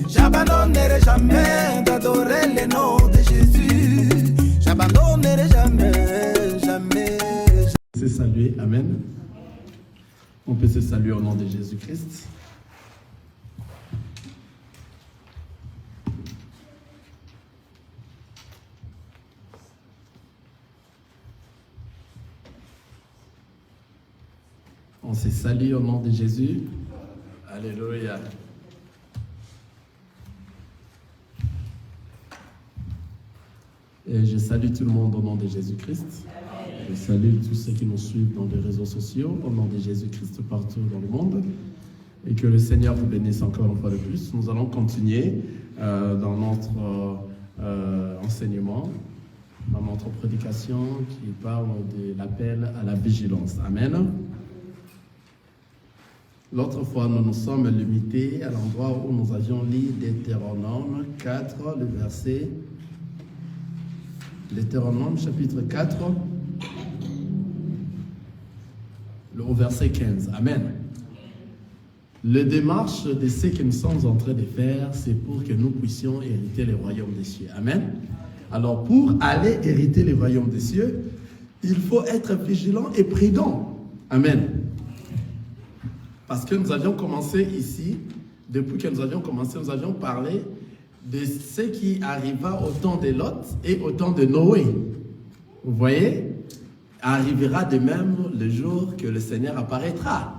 J'abandonnerai jamais d'adorer le nom de Jésus. J'abandonnerai jamais, jamais. Se saluer, amen. On peut se saluer au nom de Jésus-Christ. On se salue au nom de Jésus. Alléluia. Et je salue tout le monde au nom de Jésus-Christ. Je salue tous ceux qui nous suivent dans les réseaux sociaux au nom de Jésus-Christ partout dans le monde. Et que le Seigneur vous bénisse encore une fois de plus. Nous allons continuer dans notre enseignement, dans notre prédication qui parle de l'appel à la vigilance. Amen. L'autre fois, nous nous sommes limités à l'endroit où nous avions lu Deutéronome 4, le verset. Deutéronome chapitre 4, au verset 15. Amen. Le démarche de ce que nous sommes en train de faire, c'est pour que nous puissions hériter le royaume des cieux. Amen. Alors, pour aller hériter le royaume des cieux, il faut être vigilant et prudent. Amen. Parce que nous avions commencé ici, depuis que nous avions commencé, nous avions parlé de ce qui arriva au temps de Lot et au temps de Noé. Vous voyez? Arrivera de même le jour que le Seigneur apparaîtra.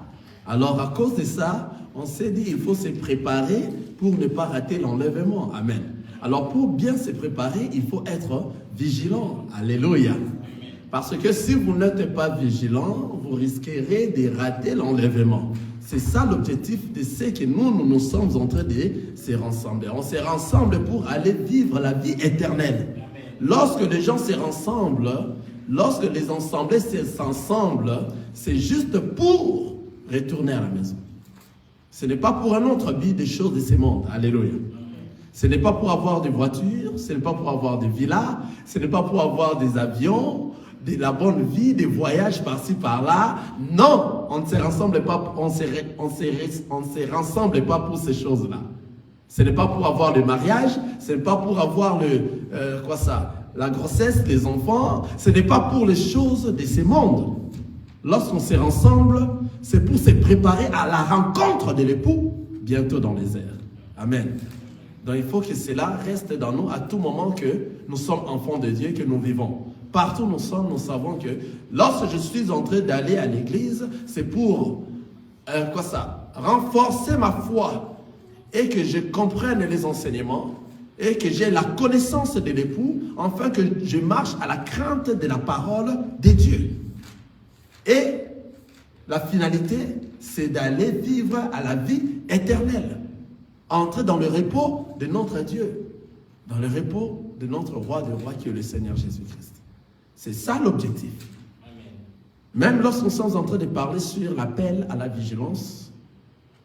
Alors, à cause de ça, on s'est dit qu'il faut se préparer pour ne pas rater l'enlèvement. Amen. Alors, pour bien se préparer, il faut être vigilant. Alléluia. Parce que si vous n'êtes pas vigilant, vous risquerez de rater l'enlèvement. C'est ça l'objectif de ce que nous sommes en train de se rassembler. On se rassemble pour aller vivre la vie éternelle. Lorsque les gens se rassemblent, lorsque les assemblées s'assemblent, c'est juste pour retourner à la maison. Ce n'est pas pour un autre but des choses de ce monde. Alléluia. Ce n'est pas pour avoir des voitures, ce n'est pas pour avoir des villas, ce n'est pas pour avoir des avions, de la bonne vie, des voyages par-ci par-là. Non, on ne se rassemble pas, on se rassemble pas pour ces choses-là. Ce n'est pas pour avoir le mariage, ce n'est pas pour avoir la grossesse, les enfants, ce n'est pas pour les choses de ce monde. Lorsqu'on se rassemble, c'est pour se préparer à la rencontre de l'époux bientôt dans les airs. Amen. Donc il faut que cela reste dans nous à tout moment que nous sommes enfants de Dieu, que nous vivons. Partout où nous sommes, nous savons que lorsque je suis en train d'aller à l'église, c'est pour renforcer ma foi et que je comprenne les enseignements et que j'ai la connaissance de l'époux, afin que je marche à la crainte de la parole de Dieu. Et la finalité, c'est d'aller vivre à la vie éternelle, entrer dans le repos de notre Dieu, dans le repos de notre roi des rois qui est le Seigneur Jésus-Christ. C'est ça l'objectif. Même lorsqu'on sommes en train de parler sur l'appel à la vigilance,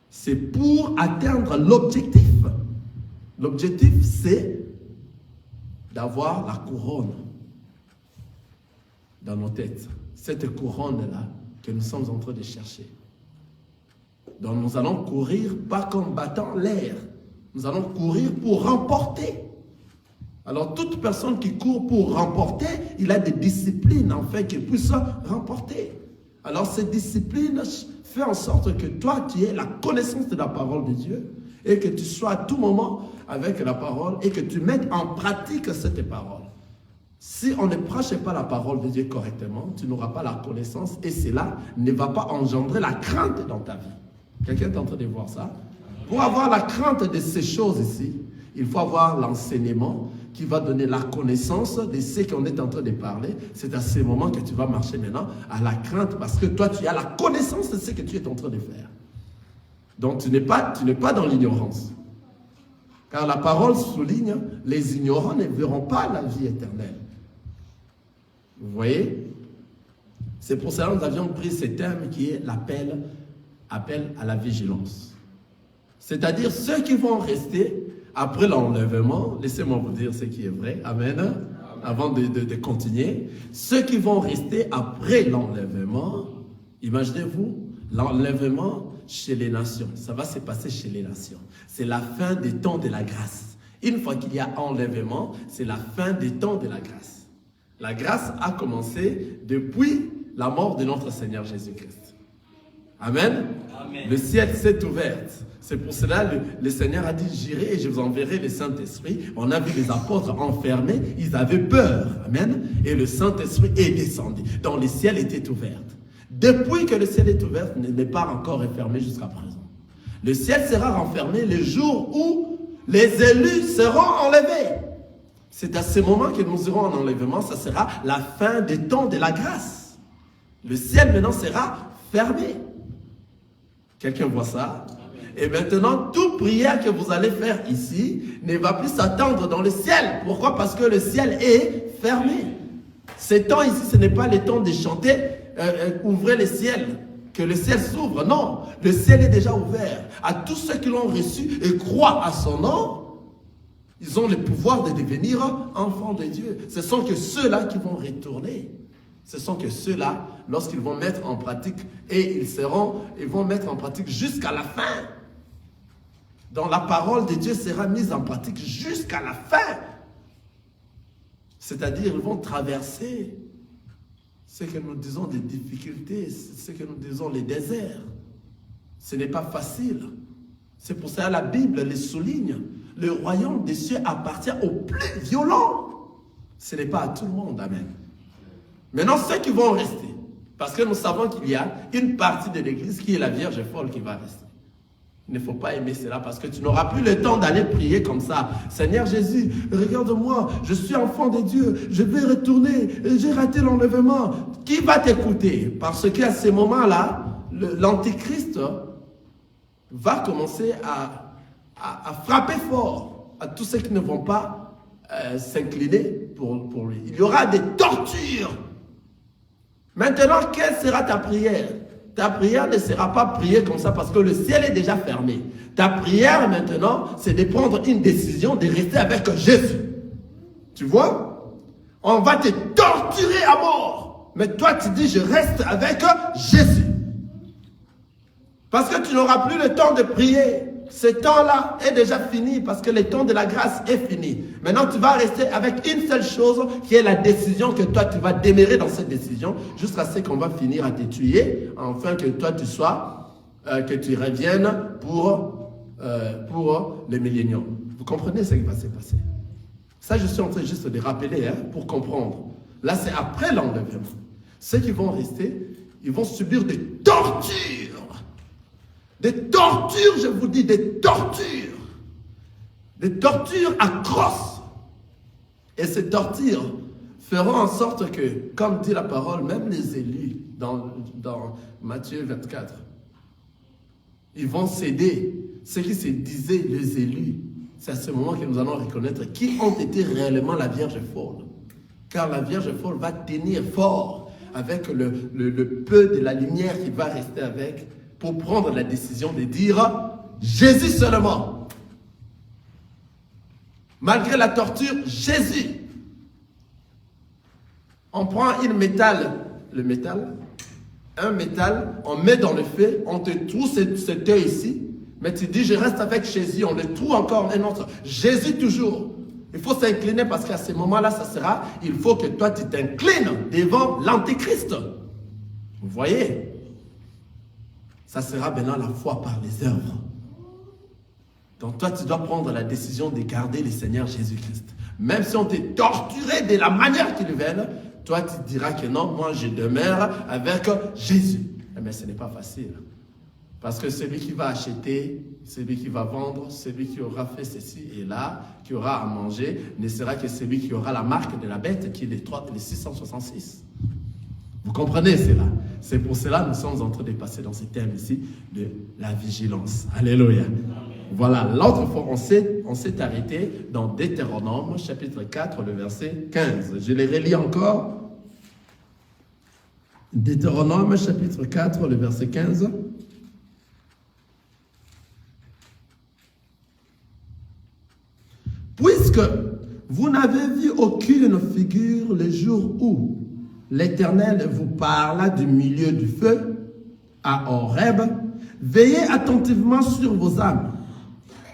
c'est pour atteindre l'objectif. L'objectif, c'est d'avoir la couronne dans nos têtes. Cette couronne-là que nous sommes en train de chercher. Donc nous allons courir pas comme battant l'air. Nous allons courir pour remporter. Alors, toute personne qui court pour remporter, il a des disciplines, en fait, qu'il puisse remporter. Alors, ces disciplines font en sorte que toi, tu aies la connaissance de la parole de Dieu et que tu sois à tout moment avec la parole et que tu mettes en pratique cette parole. Si on ne prêche pas la parole de Dieu correctement, tu n'auras pas la connaissance et cela ne va pas engendrer la crainte dans ta vie. Quelqu'un est en train de voir ça? Pour avoir la crainte de ces choses ici, il faut avoir l'enseignement qui va donner la connaissance de ce qu'on est en train de parler. C'est à ce moment que tu vas marcher maintenant à la crainte parce que toi, tu as la connaissance de ce que tu es en train de faire. Donc, tu n'es pas dans l'ignorance. Car la parole souligne, les ignorants ne verront pas la vie éternelle. Vous voyez? C'est pour cela que nous avions pris ce thème qui est l'appel à la vigilance. C'est-à-dire ceux qui vont rester après l'enlèvement, laissez-moi vous dire ce qui est vrai, amen, avant de continuer. Ceux qui vont rester après l'enlèvement, imaginez-vous, l'enlèvement, chez les nations. Ça va se passer chez les nations. C'est la fin des temps de la grâce. Une fois qu'il y a enlèvement, c'est la fin des temps de la grâce. La grâce a commencé depuis la mort de notre Seigneur Jésus-Christ. Amen. Amen. Le ciel s'est ouvert. C'est pour cela que le Seigneur a dit, j'irai et je vous enverrai le Saint-Esprit. On a vu les apôtres enfermés, ils avaient peur. Amen. Et le Saint-Esprit est descendu. Donc le ciel était ouvert. Depuis que le ciel est ouvert, il n'est pas encore refermé jusqu'à présent. Le ciel sera renfermé le jour où les élus seront enlevés. C'est à ce moment que nous irons en enlèvement. Ça sera la fin des temps de la grâce. Le ciel maintenant sera fermé. Quelqu'un voit ça? Et maintenant, toute prière que vous allez faire ici ne va plus s'attendre dans le ciel. Pourquoi? Parce que le ciel est fermé. Ces temps ici, ce n'est pas le temps de chanter ouvrez le ciel, que le ciel s'ouvre. Non, le ciel est déjà ouvert. À tous ceux qui l'ont reçu et croient à son nom, ils ont le pouvoir de devenir enfants de Dieu. Ce sont que ceux-là qui vont retourner. Ce sont que ceux-là, lorsqu'ils vont mettre en pratique, et ils vont mettre en pratique jusqu'à la fin. Donc la parole de Dieu sera mise en pratique jusqu'à la fin. C'est-à-dire, ils vont traverser ce que nous disons des difficultés, ce que nous disons les déserts. Ce n'est pas facile. C'est pour ça que la Bible les souligne. Le royaume des cieux appartient aux plus violents. Ce n'est pas à tout le monde. Amen. Maintenant, ceux qui vont rester, parce que nous savons qu'il y a une partie de l'église qui est la Vierge folle qui va rester. Il ne faut pas aimer cela parce que tu n'auras plus le temps d'aller prier comme ça. Seigneur Jésus, regarde-moi, je suis enfant de Dieu, je vais retourner, j'ai raté l'enlèvement. Qui va t'écouter? Parce qu'à ce moment-là, l'Antichrist va commencer à frapper fort à tous ceux qui ne vont pas s'incliner pour lui. Il y aura des tortures. Maintenant, quelle sera ta prière? Ta prière ne sera pas priée comme ça parce que le ciel est déjà fermé. Ta prière maintenant, c'est de prendre une décision de rester avec Jésus. Tu vois? On va te torturer à mort. Mais toi, tu dis, je reste avec Jésus. Parce que tu n'auras plus le temps de prier. Ce temps-là est déjà fini parce que le temps de la grâce est fini. Maintenant, tu vas rester avec une seule chose qui est la décision que toi, tu vas demeurer dans cette décision jusqu'à ce qu'on va finir à te tuer, afin que toi, tu sois, que tu reviennes pour les milléniums. Vous comprenez ce qui va se passer? Ça, je suis en train juste de rappeler pour comprendre. Là, c'est après l'enlèvement. Ceux qui vont rester, ils vont subir des tortures. Des tortures, je vous dis, des tortures. Des tortures atroces. Et ces tortures feront en sorte que, comme dit la parole, même les élus, dans Matthieu 24, ils vont céder. Ceux qui se disaient les élus, c'est à ce moment que nous allons reconnaître qui ont été réellement la Vierge folle. Car la Vierge folle va tenir fort avec le peu de la lumière qui va rester avec, pour prendre la décision de dire Jésus seulement. Malgré la torture, Jésus. On prend un métal, on met dans le feu, on te trouve cet œil ici, mais tu dis je reste avec Jésus, on le trouve encore un autre. Jésus toujours. Il faut s'incliner parce qu'à ce moment-là, ça sera, il faut que toi tu t'inclines devant l'Antéchrist. Vous voyez? Ça sera maintenant la foi par les œuvres. Donc toi, tu dois prendre la décision de garder le Seigneur Jésus-Christ. Même si on t'est torturé de la manière qu'ils veulent, toi, tu diras que non, moi, je demeure avec Jésus. Mais ce n'est pas facile. Parce que celui qui va acheter, celui qui va vendre, celui qui aura fait ceci et là, qui aura à manger, ne sera que celui qui aura la marque de la bête, qui est les 666. Vous comprenez cela? C'est pour cela que nous sommes en train de passer dans ce thème ici de la vigilance. Alléluia. Voilà, l'autre fois, on s'est arrêté dans Deutéronome, chapitre 4, le verset 15. Je les relis encore. Deutéronome, chapitre 4, le verset 15. Puisque vous n'avez vu aucune figure le jour où l'Éternel vous parla du milieu du feu à Horeb, veillez attentivement sur vos âmes,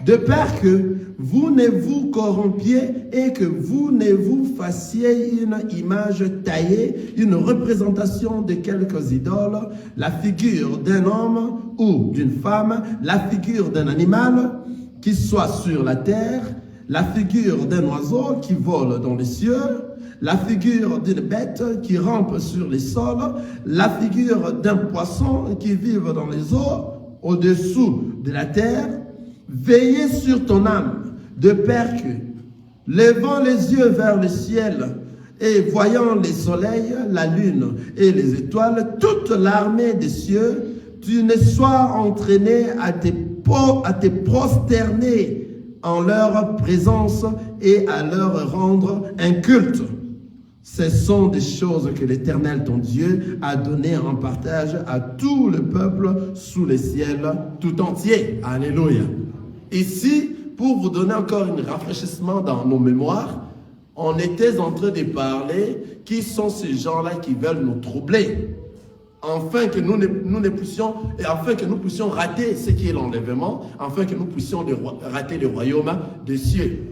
de peur que vous ne vous corrompiez et que vous ne vous fassiez une image taillée, une représentation de quelques idoles, la figure d'un homme ou d'une femme, la figure d'un animal qui soit sur la terre, la figure d'un oiseau qui vole dans les cieux, la figure d'une bête qui rampe sur les sols, la figure d'un poisson qui vit dans les eaux, au-dessous de la terre. Veillez sur ton âme, de peur que, levant les yeux vers le ciel et voyant les soleils, la lune et les étoiles, toute l'armée des cieux, tu ne sois entraîné à te prosterner en leur présence et à leur rendre un culte. Ce sont des choses que l'Éternel, ton Dieu, a données en partage à tout le peuple sous le ciel tout entier. Alléluia. Ici, pour vous donner encore un rafraîchissement dans nos mémoires, on était en train de parler qui sont ces gens-là qui veulent nous troubler, afin que nous ne puissions, et afin que nous puissions rater ce qui est l'enlèvement, afin que nous puissions rater le royaume des cieux.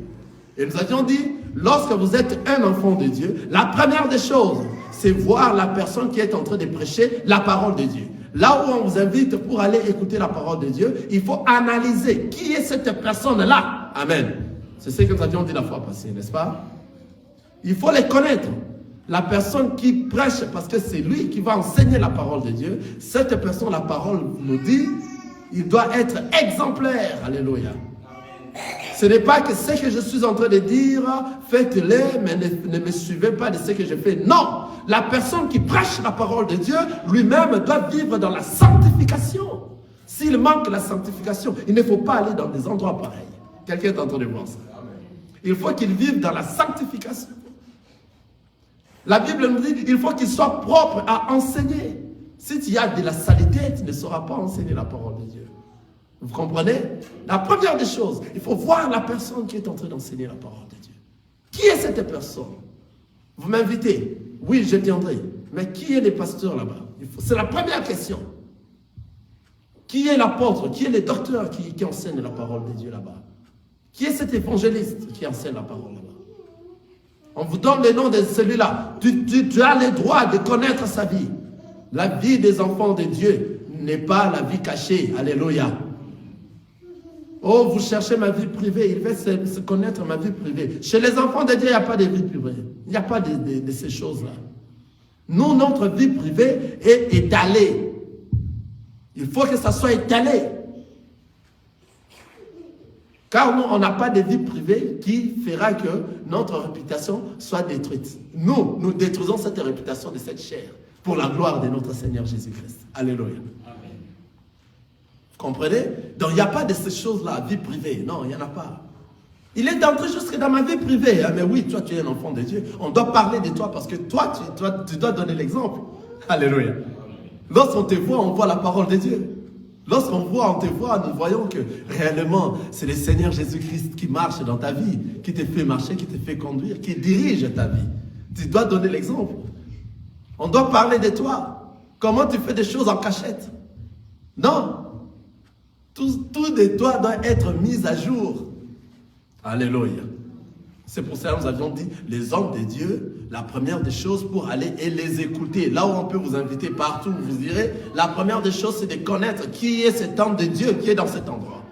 Et nous avions dit, lorsque vous êtes un enfant de Dieu, la première des choses, c'est voir la personne qui est en train de prêcher la parole de Dieu. Là où on vous invite pour aller écouter la parole de Dieu, il faut analyser qui est cette personne-là. Amen. C'est ce que nous avions dit la fois passée, n'est-ce pas? Il faut les connaître. La personne qui prêche, parce que c'est lui qui va enseigner la parole de Dieu, cette personne, la parole nous dit, il doit être exemplaire. Alléluia. Ce n'est pas que ce que je suis en train de dire, faites-le, mais ne me suivez pas de ce que je fais. Non, la personne qui prêche la parole de Dieu, lui-même doit vivre dans la sanctification. S'il manque la sanctification, il ne faut pas aller dans des endroits pareils. Quelqu'un est en train de voir ça. Il faut qu'il vive dans la sanctification. La Bible nous dit qu'il faut qu'il soit propre à enseigner. Si tu as de la saleté, tu ne sauras pas enseigner la parole de Dieu. Vous comprenez? La première des choses, il faut voir la personne qui est en train d'enseigner la parole de Dieu. Qui est cette personne? Vous m'invitez? Oui, je viendrai. Mais qui est les pasteurs là-bas? C'est la première question. Qui est l'apôtre? Qui est le docteur qui enseigne la parole de Dieu là-bas? Qui est cet évangéliste qui enseigne la parole là-bas? On vous donne le nom de celui-là. Tu as le droit de connaître sa vie. La vie des enfants de Dieu n'est pas la vie cachée. Alléluia. Oh, vous cherchez ma vie privée. Il veut se connaître ma vie privée. Chez les enfants de Dieu, il n'y a pas de vie privée. Il n'y a pas de ces choses-là. Nous, notre vie privée est étalée. Il faut que ça soit étalé. Car nous, on n'a pas de vie privée qui fera que notre réputation soit détruite. Nous détruisons cette réputation de cette chair pour la gloire de notre Seigneur Jésus-Christ. Alléluia. Amen. Vous comprenez? Donc, il n'y a pas de ces choses-là, vie privée. Non, il n'y en a pas. Il est entré jusque dans ma vie privée. Ah, mais oui, toi, tu es un enfant de Dieu. On doit parler de toi parce que toi, tu dois donner l'exemple. Alléluia. Lorsqu'on te voit, on voit la parole de Dieu. Lorsqu'on te voit, nous voyons que réellement, c'est le Seigneur Jésus-Christ qui marche dans ta vie, qui te fait marcher, qui te fait conduire, qui dirige ta vie. Tu dois donner l'exemple. On doit parler de toi. Comment tu fais des choses en cachette? Non. Tout de toi doit être mis à jour. Alléluia. C'est pour ça que nous avions dit, les hommes de Dieu, la première des choses pour aller et les écouter, là où on peut vous inviter partout, vous irez, la première des choses, c'est de connaître qui est cet homme de Dieu qui est dans cet endroit.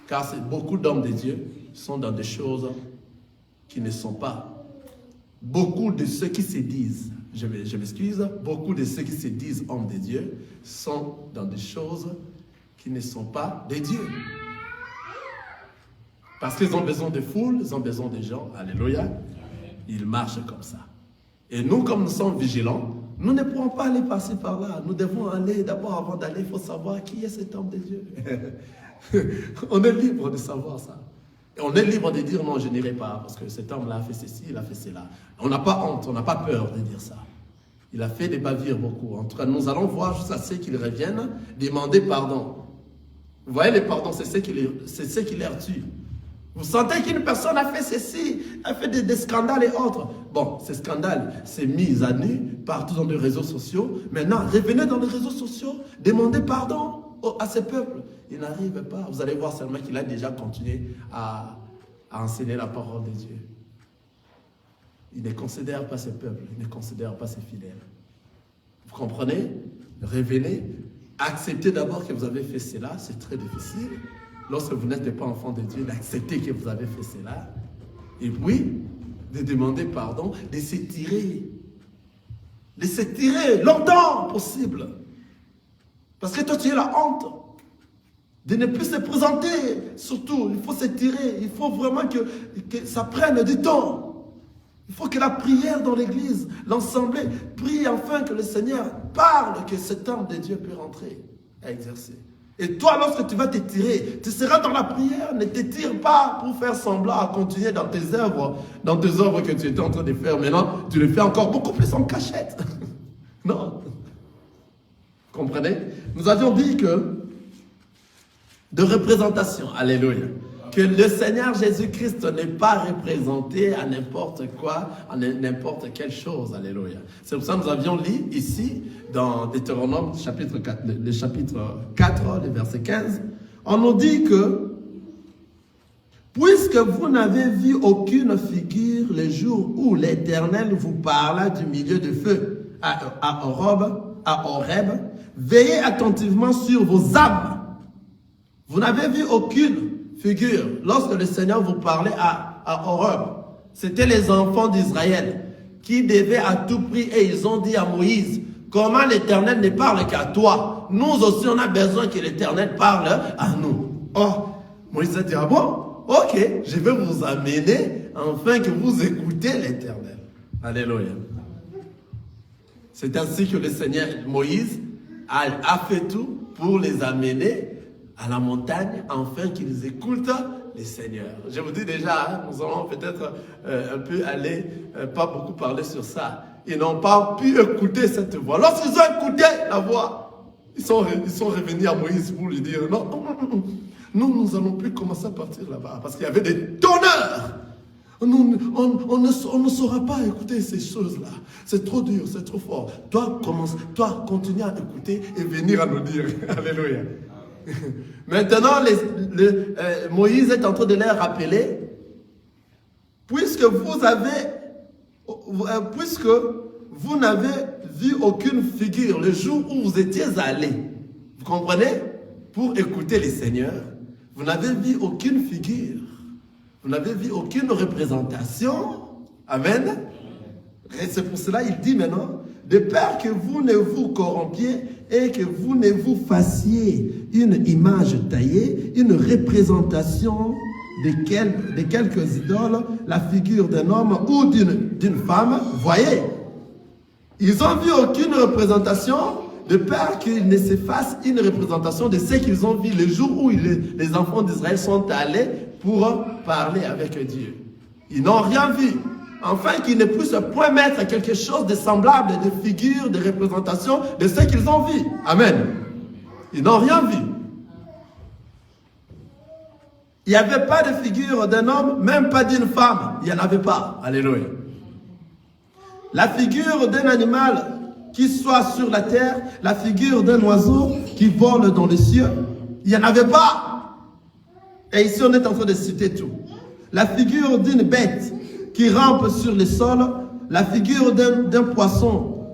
Car beaucoup d'hommes de Dieu sont dans des choses qui ne sont pas. Beaucoup de ceux qui se disent, je m'excuse, beaucoup de ceux qui se disent hommes de Dieu sont dans des choses qui ne sont pas de Dieu. Parce qu'ils ont besoin de foule, ils ont besoin de gens. Alléluia. Ils marchent comme ça. Et nous, comme nous sommes vigilants, nous ne pourrons pas aller passer par là. Nous devons aller, d'abord, avant d'aller, il faut savoir qui est cet homme de Dieu. On est libre de savoir ça. Et on est libre de dire non, je n'irai pas, parce que cet homme-là a fait ceci, il a fait cela. On n'a pas honte, on n'a pas peur de dire ça. Il a fait des bavures beaucoup. En tout cas, nous allons voir jusqu'à ce qu'il revienne, demander pardon. Vous voyez, les pardons, c'est ce qui les tue. Vous sentez qu'une personne a fait ceci, a fait des scandales et autres. Bon, ces scandales, c'est mis à nu partout dans les réseaux sociaux. Maintenant, revenez dans les réseaux sociaux, demandez pardon à ces peuples. Il n'arrive pas. Vous allez voir seulement qu'il a déjà continué à enseigner la parole de Dieu. Il ne considère pas ses peuples, il ne considère pas ses fidèles. Vous comprenez? Revenez, acceptez d'abord que vous avez fait cela, c'est très difficile. Lorsque vous n'êtes pas enfant de Dieu, d'accepter que vous avez fait cela. Et puis, de demander pardon, de s'étirer. De s'étirer longtemps possible. Parce que toi, tu as la honte de ne plus se présenter. Surtout, il faut s'étirer. Il faut vraiment que ça prenne du temps. Il faut que la prière dans l'église, l'assemblée, prie enfin que le Seigneur parle, que cet homme de Dieu peut rentrer à exercer. Et toi, lorsque tu vas t'étirer, tu seras dans la prière. Ne t'étire pas pour faire semblant à continuer dans tes œuvres que tu étais en train de faire. Maintenant, tu le fais encore beaucoup plus en cachette. Non. Vous comprenez? Nous avions dit que de représentation, alléluia, que le Seigneur Jésus-Christ n'est pas représenté à n'importe quoi, à n'importe quelle chose, alléluia. C'est pour ça que nous avions lu ici, dans Deutéronome, chapitre 4, le chapitre 4, le verset 15, on nous dit que, puisque vous n'avez vu aucune figure le jour où l'Éternel vous parla du milieu du feu à Horeb, veillez attentivement sur vos âmes. Vous n'avez vu aucune figure lorsque le Seigneur vous parlait à Horeb. C'était les enfants d'Israël qui devaient à tout prix, et ils ont dit à Moïse, comment l'Éternel ne parle qu'à toi? Nous aussi, on a besoin que l'Éternel parle à nous. Oh, Moïse a dit, ah bon? Ok, je vais vous amener afin que vous écoutez l'Éternel. Alléluia. C'est ainsi que le Seigneur Moïse a fait tout pour les amener à la montagne, afin qu'ils écoutent les seigneurs. Je vous dis déjà, hein, nous allons peut-être un peu aller, pas beaucoup parler sur ça. Ils n'ont pas pu écouter cette voix. Lorsqu'ils ont écouté la voix, ils sont revenus à Moïse pour lui dire, non, nous n'allons plus commencer à partir là-bas, parce qu'il y avait des tonneurs. On ne saura pas écouter ces choses-là. C'est trop dur, c'est trop fort. Toi, continue à écouter et venir à nous dire. Alléluia. Maintenant, Moïse est en train de leur rappeler, puisque vous n'avez vu aucune figure le jour où vous étiez allés, vous comprenez, pour écouter les seigneurs, vous n'avez vu aucune figure, vous n'avez vu aucune représentation. Amen. Et c'est pour cela qu'il dit maintenant, de peur que vous ne vous corrompiez et que vous ne vous fassiez une image taillée, une représentation de quelques idoles, la figure d'un homme ou d'une femme. Voyez, ils n'ont vu aucune représentation, de peur qu'ils ne se fassent une représentation de ce qu'ils ont vu le jour où les enfants d'Israël sont allés pour parler avec Dieu. Ils n'ont rien vu. Enfin, qu'ils ne puissent point mettre quelque chose de semblable, de figure, de représentation de ce qu'ils ont vu. Amen. Ils n'ont rien vu. Il n'y avait pas de figure d'un homme, même pas d'une femme. Il n'y en avait pas. Alléluia. La figure d'un animal qui soit sur la terre, la figure d'un oiseau qui vole dans les cieux, il n'y en avait pas. Et ici, on est en train de citer tout. La figure d'une bête qui rampe sur le sol, la figure d'un poisson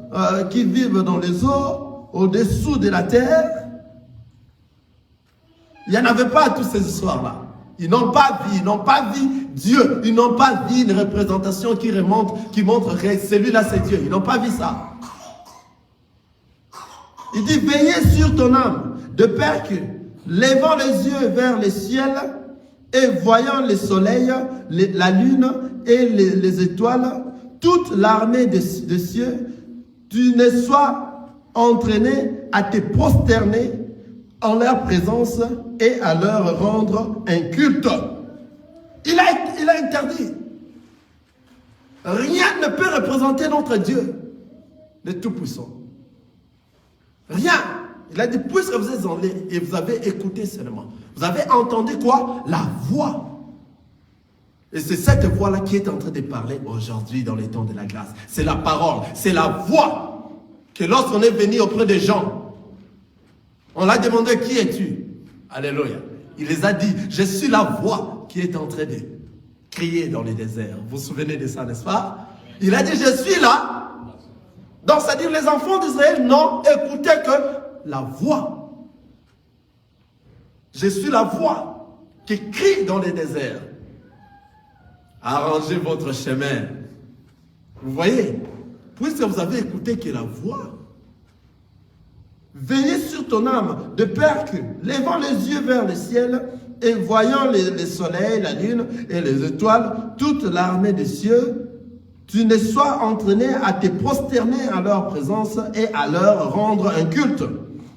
qui vit dans les eaux, au-dessous de la terre. Il n'y en avait pas toutes ces histoires-là. Ils n'ont pas vu Dieu. Ils n'ont pas vu une représentation qui montre que celui-là c'est Dieu. Ils n'ont pas vu ça. Il dit, veillez sur ton âme, de peur que, levant les yeux vers le ciel et voyant le soleil, la lune et les étoiles, toute l'armée des cieux, tu ne sois entraîné à te prosterner en leur présence et à leur rendre un culte. Il a interdit. Rien ne peut représenter notre Dieu, le Tout-Puissant. Rien. Il a dit, puisque vous êtes allés et vous avez écouté seulement, vous avez entendu quoi? La voix. Et c'est cette voix-là qui est en train de parler aujourd'hui dans les temps de la grâce. C'est la parole, c'est la voix que lorsqu'on est venu auprès des gens, on l'a demandé, qui es-tu? Alléluia. Il les a dit, je suis la voix qui est en train de crier dans les déserts. Vous vous souvenez de ça, n'est-ce pas? Il a dit, je suis là. Donc, c'est-à-dire, les enfants d'Israël n'ont écouté que la voix. Je suis la voix qui crie dans les déserts. Arrangez votre chemin. Vous voyez, puisque vous avez écouté que la voix, veillez sur ton âme, de peur que, levant les yeux vers le ciel et voyant le soleil, la lune et les étoiles, toute l'armée des cieux, tu ne sois entraîné à te prosterner à leur présence et à leur rendre un culte.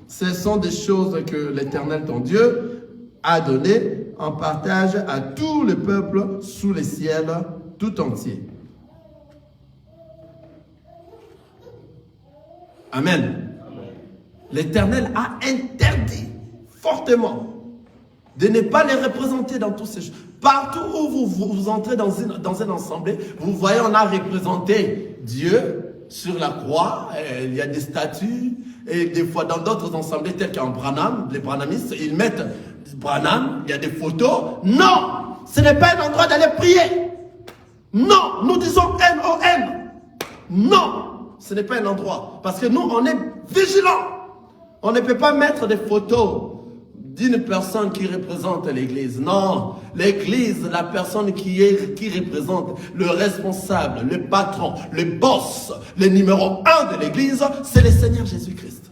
Ce sont des choses que l'Éternel, ton Dieu, a données en partage à tout le peuple sous le ciel tout entier. Amen. L'Éternel a interdit fortement de ne pas les représenter dans tous ces choses. Partout où vous entrez dans une assemblée, vous voyez, on a représenté Dieu sur la croix. Il y a des statues. Et des fois, dans d'autres assemblées, telles qu'en Branham, les Branhamistes, ils mettent Branham, il y a des photos. Non, ce n'est pas un endroit d'aller prier. Non, nous disons N-O-N. Non, ce n'est pas un endroit. Parce que nous, on est vigilants. On ne peut pas mettre des photos d'une personne qui représente l'église. Non, l'église, la personne qui représente le responsable, le patron, le boss, le numéro 1 de l'église, c'est le Seigneur Jésus-Christ.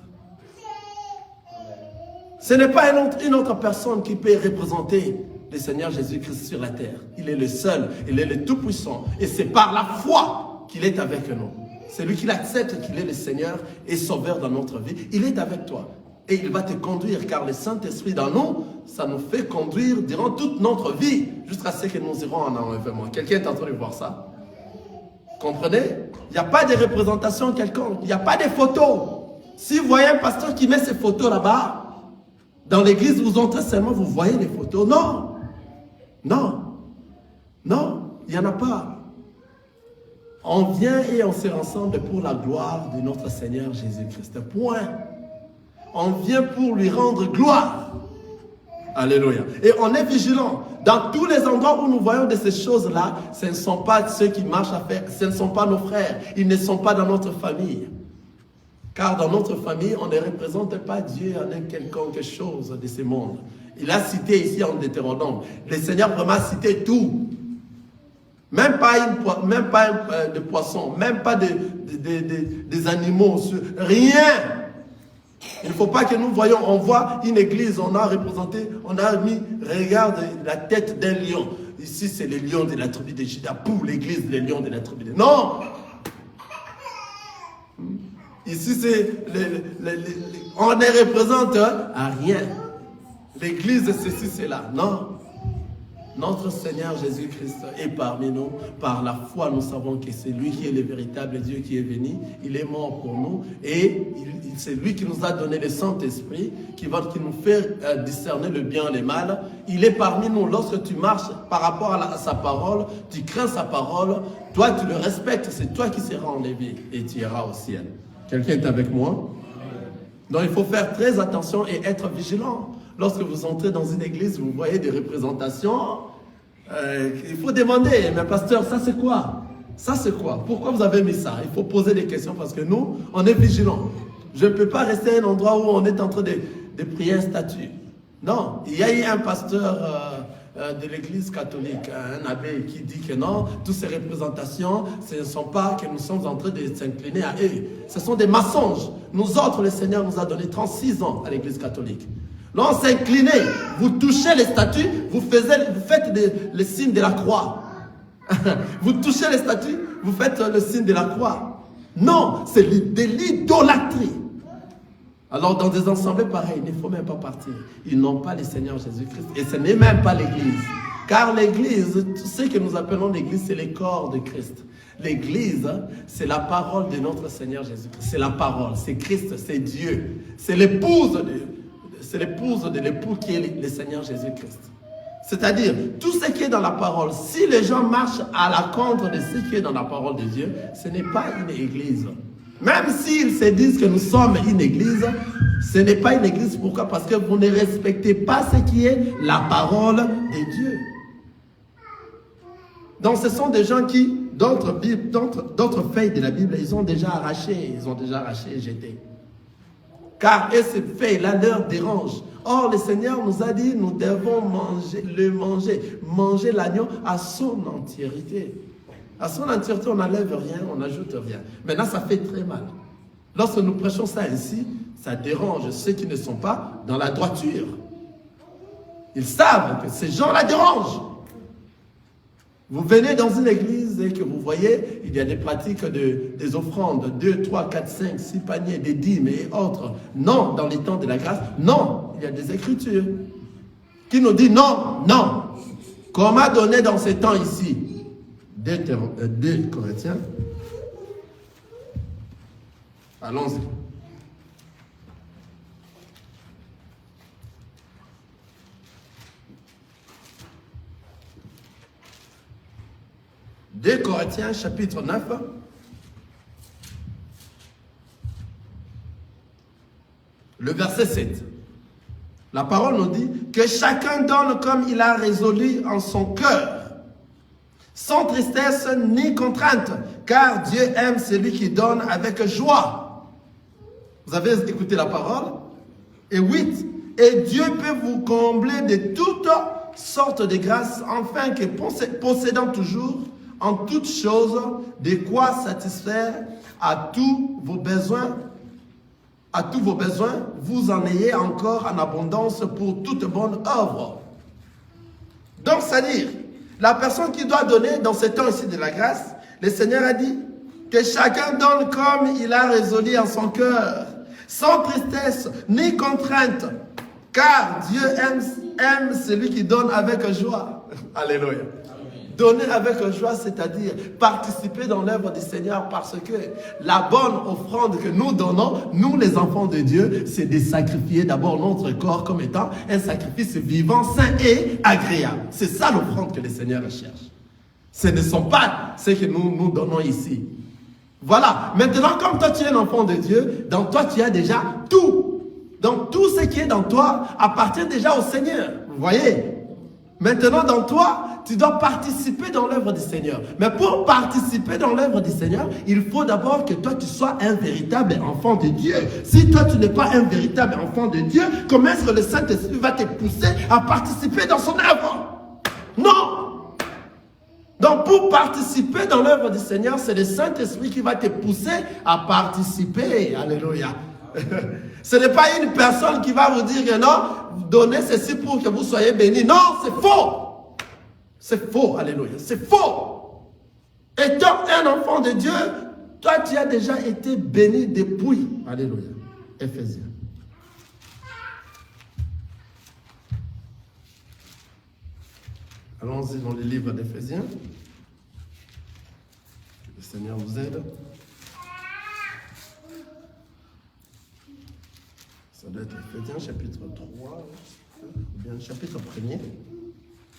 Ce n'est pas une autre personne qui peut représenter le Seigneur Jésus-Christ sur la terre. Il est le seul, il est le tout-puissant. Et c'est par la foi qu'il est avec nous. C'est lui qui accepte qu'il est le Seigneur et Sauveur dans notre vie. Il est avec toi. Et il va te conduire, car le Saint-Esprit dans nous, ça nous fait conduire durant toute notre vie, jusqu'à ce que nous irons en enlèvement. Quelqu'un est en train de voir ça? Comprenez? Il n'y a pas de représentation quelconque, il n'y a pas de photos. Si vous voyez un pasteur qui met ses photos là-bas, dans l'église, vous entrez seulement, vous voyez les photos. Non, non, non, il n'y en a pas. On vient et on se rassemble pour la gloire de notre Seigneur Jésus-Christ. Point. On vient pour lui rendre gloire. Alléluia. Et on est vigilant. Dans tous les endroits où nous voyons de ces choses-là, ce ne sont pas ceux qui marchent à faire, ce ne sont pas nos frères. Ils ne sont pas dans notre famille. Car dans notre famille, on ne représente pas Dieu en quelque chose de ce monde. Il a cité ici en Deutéronome. Le Seigneur vraiment a cité tout. Même pas de poissons, même pas des animaux, rien. Il ne faut pas que nous voyons, on voit une église, on a représenté, on a mis, regarde la tête d'un lion. Ici, c'est le lion de la tribu de Juda. Pour l'église, le lion de la tribu de... Non! Ici, c'est... on ne représente à rien. L'église, ceci, c'est là. Non. Notre Seigneur Jésus-Christ est parmi nous. Par la foi, nous savons que c'est lui qui est le véritable Dieu qui est venu. Il est mort pour nous. Et c'est lui qui nous a donné le Saint-Esprit qui nous fait discerner le bien et le mal. Il est parmi nous. Lorsque tu marches par rapport à sa parole, tu crains sa parole, toi tu le respectes, c'est toi qui seras enlevé et tu iras au ciel. Quelqu'un est avec moi? Donc il faut faire très attention et être vigilant. Lorsque vous entrez dans une église, vous voyez des représentations, il faut demander, mais pasteur, ça c'est quoi? Ça c'est quoi? Pourquoi vous avez mis ça? Il faut poser des questions parce que nous, on est vigilants. Je ne peux pas rester à un endroit où on est en train de prier un statut. Non, il y a eu un pasteur de l'église catholique, un abbé qui dit que non, toutes ces représentations, ce ne sont pas que nous sommes en train de s'incliner à eux. Ce sont des mensonges. Nous autres, le Seigneur nous a donné 36 ans à l'église catholique. Là, on s'inclinait, vous touchez les statues, vous faites le signe de la croix. Vous touchez les statues, vous faites le signe de la croix. Non, c'est de l'idolâtrie. Alors, dans des assemblées pareilles, il ne faut même pas partir. Ils n'ont pas le Seigneur Jésus-Christ. Et ce n'est même pas l'église. Car l'église, ce que nous appelons l'église, c'est le corps de Christ. L'église, c'est la parole de notre Seigneur Jésus-Christ. C'est la parole, c'est Christ, c'est Dieu. C'est l'épouse de l'époux qui est le Seigneur Jésus-Christ. C'est-à-dire, tout ce qui est dans la parole, si les gens marchent à l'encontre de ce qui est dans la parole de Dieu, ce n'est pas une église. Même s'ils se disent que nous sommes une église, ce n'est pas une église. Pourquoi? Parce que vous ne respectez pas ce qui est la parole de Dieu. Donc ce sont des gens qui, d'autres feuilles de la Bible, ils ont déjà arraché et jeté. Car ces feuilles-là leur dérangent. Or, le Seigneur nous a dit, nous devons manger l'agneau à son entièreté. À son entièreté, on n'enlève rien, on n'ajoute rien. Maintenant, ça fait très mal. Lorsque nous prêchons ça ainsi, ça dérange ceux qui ne sont pas dans la droiture. Ils savent que ces gens-là dérangent. Vous venez dans une église et que vous voyez, il y a des pratiques des offrandes, 2, 3, 4, 5, 6 paniers, des dîmes et autres. Non, dans les temps de la grâce, non, il y a des écritures qui nous disent non, non. Qu'on m'a donné dans ces temps ici. 2 Corinthiens. Allons-y. Deux Corinthiens, chapitre 9. Le verset 7. La parole nous dit que chacun donne comme il a résolu en son cœur, sans tristesse ni contrainte, car Dieu aime celui qui donne avec joie. Vous avez écouté la parole? Et 8. Et Dieu peut vous combler de toutes sortes de grâces, afin que possédant toujours en toutes choses, de quoi satisfaire à tous vos besoins, vous en ayez encore en abondance pour toute bonne œuvre. Donc, c'est-à-dire, la personne qui doit donner dans ce temps ici de la grâce, le Seigneur a dit que chacun donne comme il a résolu en son cœur, sans tristesse ni contrainte, car Dieu aime celui qui donne avec joie. Alléluia. Donner avec joie, c'est-à-dire participer dans l'œuvre du Seigneur, parce que la bonne offrande que nous donnons, nous les enfants de Dieu, c'est de sacrifier d'abord notre corps comme étant un sacrifice vivant, sain et agréable. C'est ça l'offrande que le Seigneur cherche. Ce ne sont pas ce que nous donnons ici. Voilà. Maintenant, comme toi tu es un enfant de Dieu, dans toi tu as déjà tout. Donc tout ce qui est dans toi appartient déjà au Seigneur. Vous voyez? Maintenant, dans toi, tu dois participer dans l'œuvre du Seigneur. Mais pour participer dans l'œuvre du Seigneur, il faut d'abord que toi, tu sois un véritable enfant de Dieu. Si toi, tu n'es pas un véritable enfant de Dieu, comment est-ce que le Saint-Esprit va te pousser à participer dans son œuvre? Non! Donc, pour participer dans l'œuvre du Seigneur, c'est le Saint-Esprit qui va te pousser à participer. Alléluia. Ce n'est pas une personne qui va vous dire que non, donnez ceci pour que vous soyez bénis. Non, c'est faux. C'est faux, alléluia. C'est faux. Étant un enfant de Dieu, toi tu as déjà été béni depuis. Alléluia. Éphésiens. Allons-y dans le livre d'Éphésiens. Que le Seigneur vous aide. Ça doit être Éphésiens chapitre 3, ou bien chapitre 1er.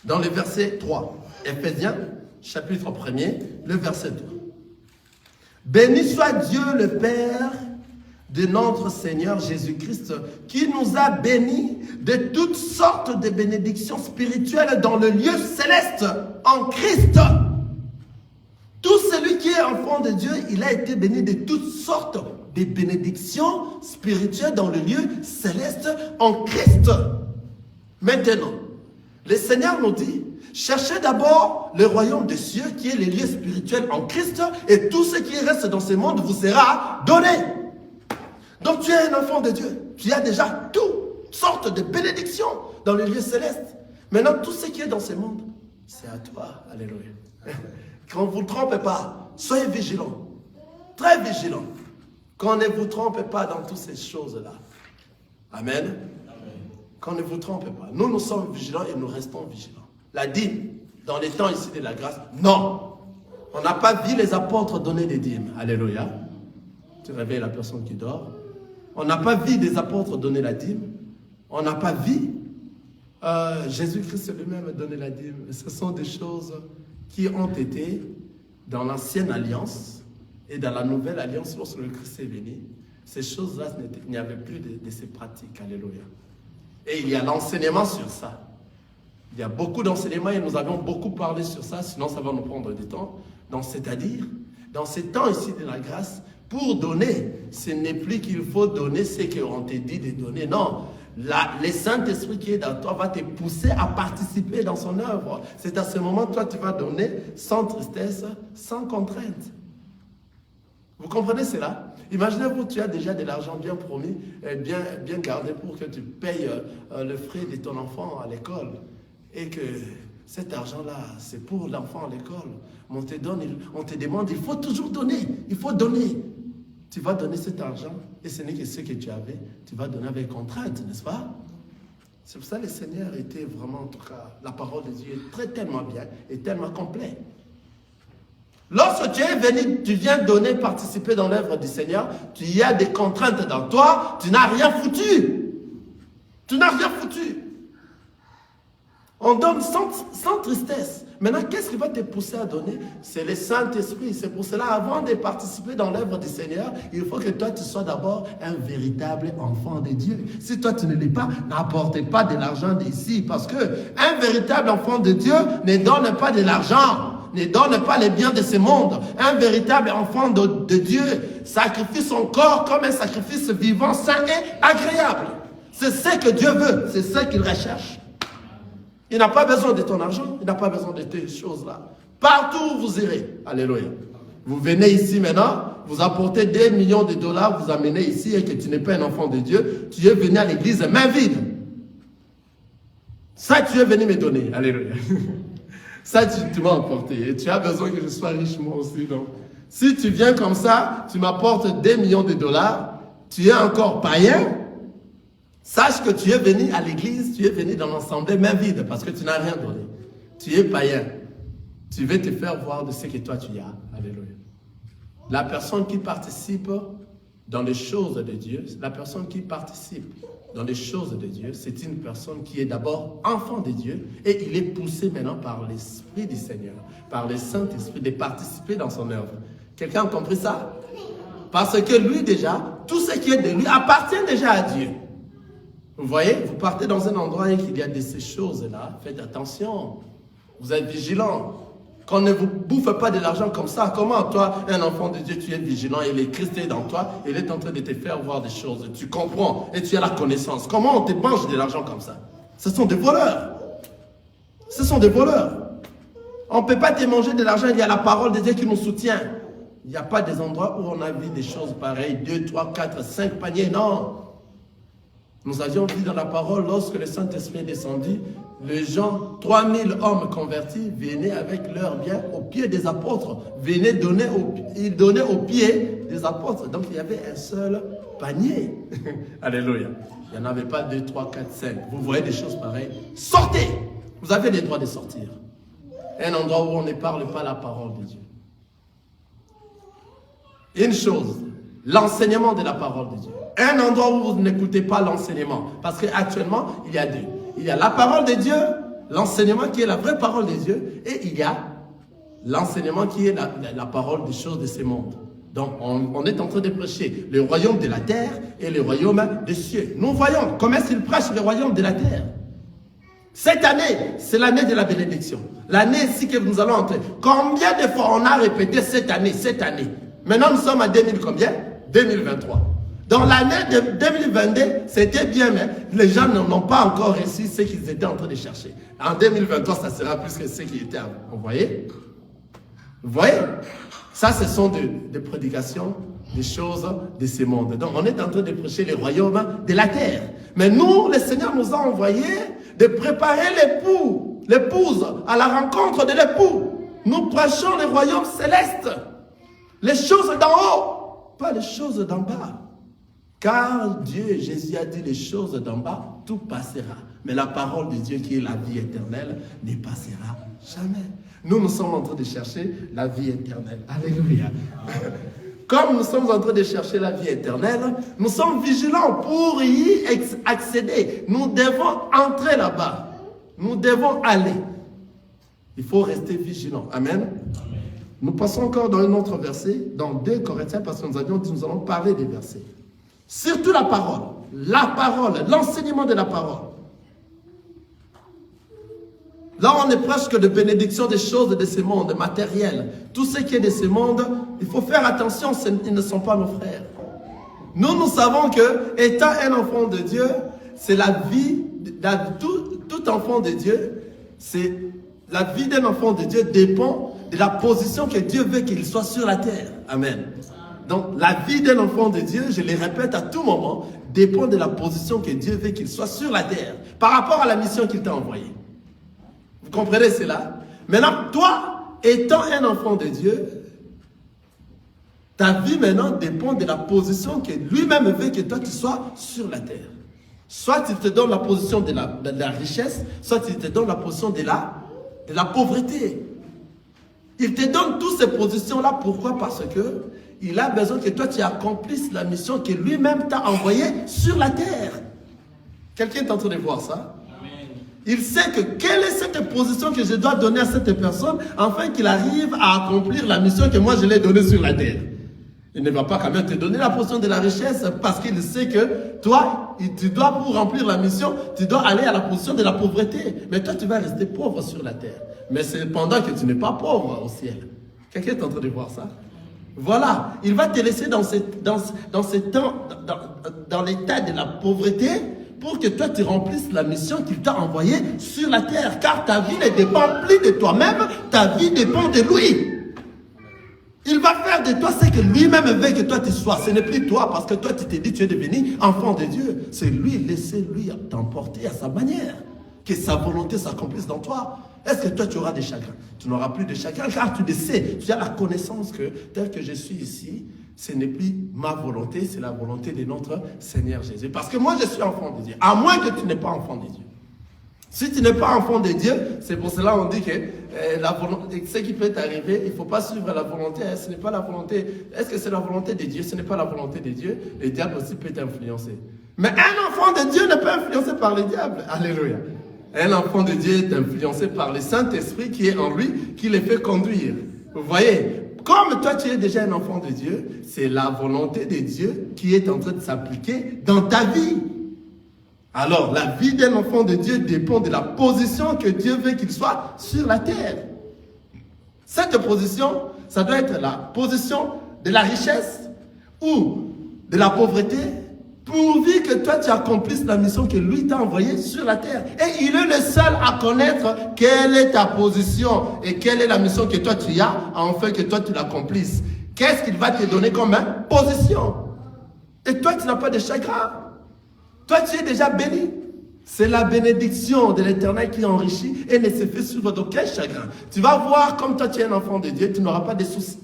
Dans le verset 3. Éphésiens chapitre 1er, le verset 3. Béni soit Dieu le Père de notre Seigneur Jésus-Christ, qui nous a bénis de toutes sortes de bénédictions spirituelles dans le lieu céleste en Christ. Tout celui qui est enfant de Dieu, il a été béni de toutes sortes de bénédictions spirituelles dans le lieu céleste en Christ. Maintenant, le Seigneur nous dit, cherchez d'abord le royaume des cieux qui est le lieu spirituel en Christ, et tout ce qui reste dans ce monde vous sera donné. Donc tu es un enfant de Dieu, tu as déjà toutes sortes de bénédictions dans le lieu céleste. Maintenant, tout ce qui est dans ce monde, c'est à toi. Alléluia. Quand vous ne vous trompez pas, soyez vigilants, très vigilants. Qu'on ne vous trompe pas dans toutes ces choses-là. Amen. Qu'on ne vous trompe pas. Nous, nous sommes vigilants et nous restons vigilants. La dîme, dans les temps ici de la grâce, non. On n'a pas vu les apôtres donner des dîmes. Alléluia. Tu réveilles la personne qui dort. On n'a pas vu des apôtres donner la dîme. On n'a pas vu. Jésus-Christ lui-même a donné la dîme. Ce sont des choses qui ont été dans l'ancienne alliance et dans la nouvelle alliance lorsque le Christ est venu. Ces choses-là, il n'y avait plus de ces pratiques. Alléluia. Et il y a l'enseignement sur ça. Il y a beaucoup d'enseignements et nous avons beaucoup parlé sur ça, sinon ça va nous prendre du temps. Donc, c'est-à-dire, dans ces temps ici de la grâce, pour donner, ce n'est plus qu'il faut donner ce qu'on t'a dit de donner. Non, le Saint-Esprit qui est dans toi va te pousser à participer dans son œuvre. C'est à ce moment que toi, tu vas donner sans tristesse, sans contrainte. Vous comprenez cela? Imaginez-vous, tu as déjà de l'argent bien promis, bien gardé pour que tu payes le frais de ton enfant à l'école. Et que cet argent-là, c'est pour l'enfant à l'école. On te demande, il faut toujours donner, il faut donner. Tu vas donner cet argent, et ce n'est que ce que tu avais, tu vas donner avec contrainte, n'est-ce pas? C'est pour ça que le Seigneur était vraiment, en tout cas, la parole de Dieu est tellement bien et tellement complet. Lorsque tu es venu, tu viens donner, participer dans l'œuvre du Seigneur, tu y as des contraintes dans toi, tu n'as rien foutu. Tu n'as rien foutu. On donne sans tristesse. Maintenant, qu'est-ce qui va te pousser à donner? C'est le Saint-Esprit. C'est pour cela, avant de participer dans l'œuvre du Seigneur, il faut que toi, tu sois d'abord un véritable enfant de Dieu. Si toi, tu ne l'es pas, n'apportez pas de l'argent d'ici. Parce qu'un véritable enfant de Dieu ne donne pas de l'argent, ne donne pas les biens de ce monde. Un véritable enfant de Dieu sacrifie son corps comme un sacrifice vivant, sain et agréable. C'est ce que Dieu veut. C'est ce qu'il recherche. Il n'a pas besoin de ton argent, il n'a pas besoin de tes choses-là. Partout où vous irez, alléluia. Vous venez ici maintenant, vous apportez des millions de dollars, vous amenez ici et que tu n'es pas un enfant de Dieu, tu es venu à l'église main vide. Ça, tu es venu me donner, alléluia. Ça, tu m'as emporté et tu as besoin que je sois riche moi aussi. Donc, si tu viens comme ça, tu m'apportes des millions de dollars, tu es encore païen. Sache que tu es venu à l'église, tu es venu dans l'assemblée main vide parce que tu n'as rien donné. Tu es païen. Tu veux te faire voir de ce que toi tu as. Alléluia. La personne qui participe dans les choses de Dieu, la personne qui participe dans les choses de Dieu, c'est une personne qui est d'abord enfant de Dieu et il est poussé maintenant par l'Esprit du Seigneur, par le Saint-Esprit de participer dans son œuvre. Quelqu'un a compris ça? Parce que lui déjà, tout ce qui est de lui appartient déjà à Dieu. Vous voyez, vous partez dans un endroit et qu'il y a de ces choses-là, faites attention, vous êtes vigilants. Qu'on ne vous bouffe pas de l'argent comme ça. Comment toi, un enfant de Dieu, tu es vigilant et le Christ est dans toi, il est en train de te faire voir des choses. Tu comprends et tu as la connaissance. Comment on te mange de l'argent comme ça? Ce sont des voleurs. Ce sont des voleurs. On ne peut pas te manger de l'argent, il y a la parole de Dieu qui nous soutient. Il n'y a pas des endroits où on a vu des choses pareilles, 2, 3, 4, 5 paniers, non. Nous avions vu dans la parole, lorsque le Saint-Esprit est descendu, les gens, 3000 hommes convertis, venaient avec leurs biens au pied des apôtres, ils donnaient au pied des apôtres. Donc il y avait un seul panier. Alléluia. Il n'y en avait pas 2, 3, 4, 5. Vous voyez des choses pareilles. Sortez! Vous avez le droit de sortir. Un endroit où on ne parle pas la parole de Dieu. Une chose, l'enseignement de la parole de Dieu. Un endroit où vous n'écoutez pas l'enseignement. Parce qu'actuellement, il y a deux. Il y a la parole de Dieu, l'enseignement qui est la vraie parole de Dieu, et il y a l'enseignement qui est la parole des choses de ce monde. Donc, on est en train de prêcher le royaume de la terre et le royaume des cieux. Nous voyons comment est-ce qu'il prêche le royaume de la terre. Cette année, c'est l'année de la bénédiction. L'année ici que nous allons entrer. Combien de fois on a répété cette année? Maintenant, nous sommes à 2000 combien? 2023. Dans l'année de 2022, c'était bien, mais les gens n'ont pas encore reçu ce qu'ils étaient en train de chercher. En 2023, ça sera plus que ce qui était avant. Vous voyez? Vous voyez? Ça, ce sont des prédications, des choses de ce monde. Donc, on est en train de prêcher le royaume de la terre. Mais nous, le Seigneur nous a envoyé de préparer l'épouse à la rencontre de l'époux. Nous prêchons le royaume céleste. Les choses d'en haut, pas les choses d'en bas. Car Dieu, Jésus a dit les choses d'en bas, tout passera. Mais la parole de Dieu qui est la vie éternelle ne passera jamais. Nous sommes en train de chercher la vie éternelle. Alléluia. Comme nous sommes en train de chercher la vie éternelle, nous sommes vigilants pour y accéder. Nous devons entrer là-bas. Nous devons aller. Il faut rester vigilant. Amen. Nous passons encore dans un autre verset, dans 2 Corinthiens, parce que nous avions dit, nous allons parler des versets. Surtout la parole, l'enseignement de la parole. Là, on est presque de bénédiction des choses de ce monde matériel. Tout ce qui est de ce monde, il faut faire attention, ils ne sont pas nos frères. Nous savons que, étant un enfant de Dieu, c'est la vie, tout enfant de Dieu, c'est la vie d'un enfant de Dieu dépend de la position que Dieu veut qu'il soit sur la terre. Amen. Donc, la vie d'un enfant de Dieu, je le répète à tout moment, dépend de la position que Dieu veut qu'il soit sur la terre, par rapport à la mission qu'il t'a envoyée. Vous comprenez cela? Maintenant, toi, étant un enfant de Dieu, ta vie maintenant dépend de la position que lui-même veut que toi tu sois sur la terre. Soit il te donne la position de la richesse, soit il te donne la position de la pauvreté. Il te donne toutes ces positions-là. Pourquoi? Parce que il a besoin que toi tu accomplisses la mission que lui-même t'a envoyée sur la terre. Quelqu'un est en train de voir ça? Il sait que quelle est cette position que je dois donner à cette personne afin qu'il arrive à accomplir la mission que moi je l'ai donnée sur la terre. Il ne va pas quand même te donner la position de la richesse parce qu'il sait que toi, tu dois, pour remplir la mission, tu dois aller à la position de la pauvreté. Mais toi, tu vas rester pauvre sur la terre. Mais c'est pendant que tu n'es pas pauvre au ciel. Quelqu'un est en train de voir ça? Voilà, il va te laisser dans l'état de la pauvreté pour que toi, tu remplisses la mission qu'il t'a envoyée sur la terre. Car ta vie ne dépend plus de toi-même, ta vie dépend de lui. Il va faire de toi ce que lui-même veut que toi tu sois. Ce n'est plus toi, parce que toi tu t'es dit tu es devenu enfant de Dieu. C'est lui, laissez-lui t'emporter à sa manière. Que sa volonté s'accomplisse dans toi. Est-ce que toi tu auras des chagrins? Tu n'auras plus de chagrins car tu le sais. Tu as la connaissance que tel que je suis ici, ce n'est plus ma volonté, c'est la volonté de notre Seigneur Jésus. Parce que moi je suis enfant de Dieu. À moins que tu n'es pas enfant de Dieu. Si tu n'es pas enfant de Dieu, c'est pour cela qu'on dit que ce qui peut t'arriver, il ne faut pas suivre la volonté. Ce n'est pas la volonté. Est-ce que c'est la volonté de Dieu? Ce n'est pas la volonté de Dieu. Le diable aussi peut t'influencer. Mais un enfant de Dieu n'est pas influencé par le diable. Alléluia. Un enfant de Dieu est influencé par le Saint-Esprit qui est en lui, qui le fait conduire. Vous voyez, comme toi tu es déjà un enfant de Dieu, c'est la volonté de Dieu qui est en train de s'appliquer dans ta vie. Alors, la vie d'un enfant de Dieu dépend de la position que Dieu veut qu'il soit sur la terre. Cette position, ça doit être la position de la richesse ou de la pauvreté, pourvu que toi tu accomplisses la mission que lui t'a envoyée sur la terre. Et il est le seul à connaître quelle est ta position et quelle est la mission que toi tu as, afin que toi tu l'accomplisses. Qu'est-ce qu'il va te donner comme position? Et toi tu n'as pas de chagrin. Toi, tu es déjà béni. C'est la bénédiction de l'Éternel qui enrichit et ne se fait suivre d'aucun chagrin. Tu vas voir, comme toi, tu es un enfant de Dieu, tu n'auras pas de soucis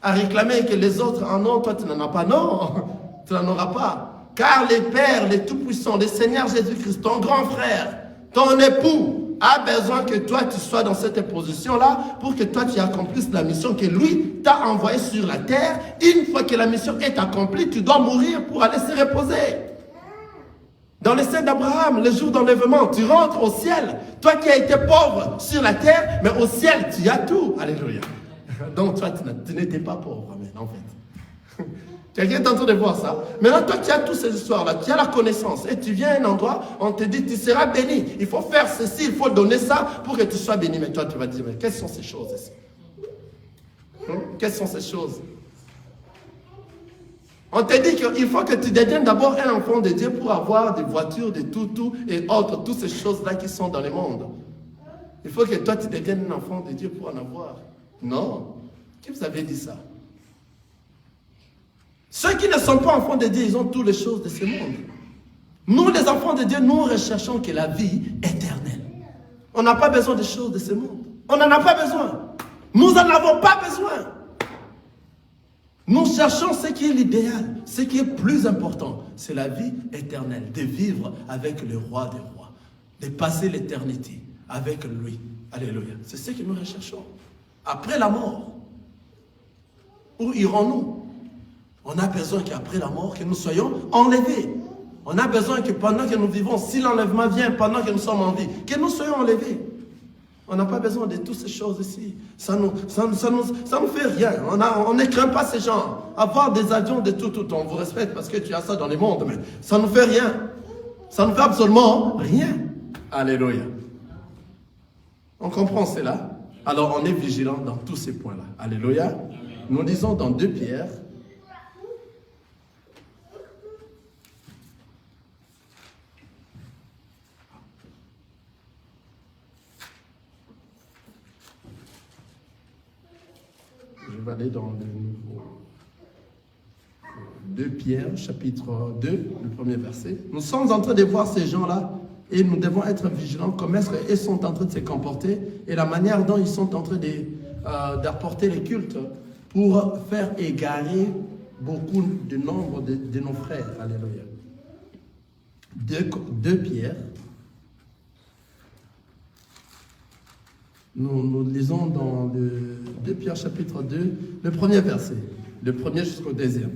à réclamer que les autres en ont. Toi, tu n'en as pas. Non, tu n'en auras pas. Car les pères, les tout-puissants, le Seigneur Jésus-Christ, ton grand frère, ton époux, a besoin que toi, tu sois dans cette position-là pour que toi, tu accomplisses la mission que lui t'a envoyée sur la terre. Une fois que la mission est accomplie, tu dois mourir pour aller se reposer. Dans les scènes d'Abraham, le jour d'enlèvement, tu rentres au ciel. Toi qui as été pauvre sur la terre, mais au ciel, tu as tout. Alléluia. Donc toi, tu n'étais pas pauvre, amen, en fait. Quelqu'un est en train de voir ça. Maintenant, toi, tu as toutes ces histoires-là. Tu as la connaissance. Et tu viens à un endroit, on te dit, tu seras béni. Il faut faire ceci, il faut donner ça pour que tu sois béni. Mais toi, tu vas dire, mais quelles sont ces choses ici? Quelles sont ces choses? On te dit qu'il faut que tu deviennes d'abord un enfant de Dieu pour avoir des voitures, des toutous et autres, toutes ces choses-là qui sont dans le monde. Il faut que toi, tu deviennes un enfant de Dieu pour en avoir. Non. Qui vous avait dit ça? Ceux qui ne sont pas enfants de Dieu, ils ont toutes les choses de ce monde. Nous, les enfants de Dieu, nous recherchons que la vie éternelle. On n'a pas besoin des choses de ce monde. On n'en a pas besoin. Nous n'en avons pas besoin. Nous cherchons ce qui est l'idéal, ce qui est plus important. C'est la vie éternelle, de vivre avec le roi des rois, de passer l'éternité avec lui. Alléluia. C'est ce que nous recherchons. Après la mort, où irons-nous? On a besoin qu'après la mort, que nous soyons enlevés. On a besoin que pendant que nous vivons, si l'enlèvement vient, pendant que nous sommes en vie, que nous soyons enlevés. On n'a pas besoin de toutes ces choses ici. Ça nous fait rien. On ne craint pas ces gens. Avoir des avions de tout, on vous respecte parce que tu as ça dans le monde, mais ça ne nous fait rien. Ça ne fait absolument rien. Alléluia. On comprend cela. Alors on est vigilant dans tous ces points-là. Alléluia. Nous lisons dans 2 Pierre. Je vais aller dans le nouveau. 2 Pierre, chapitre 2, le premier verset. Nous sommes en train de voir ces gens-là et nous devons être vigilants comment est-ce qu'ils sont en train de se comporter et la manière dont ils sont en train d'apporter les cultes pour faire égarer beaucoup de nombre de nos frères. Alléluia. 2 Pierre. Nous lisons dans le 2 Pierre chapitre 2, le premier verset, le premier jusqu'au deuxième.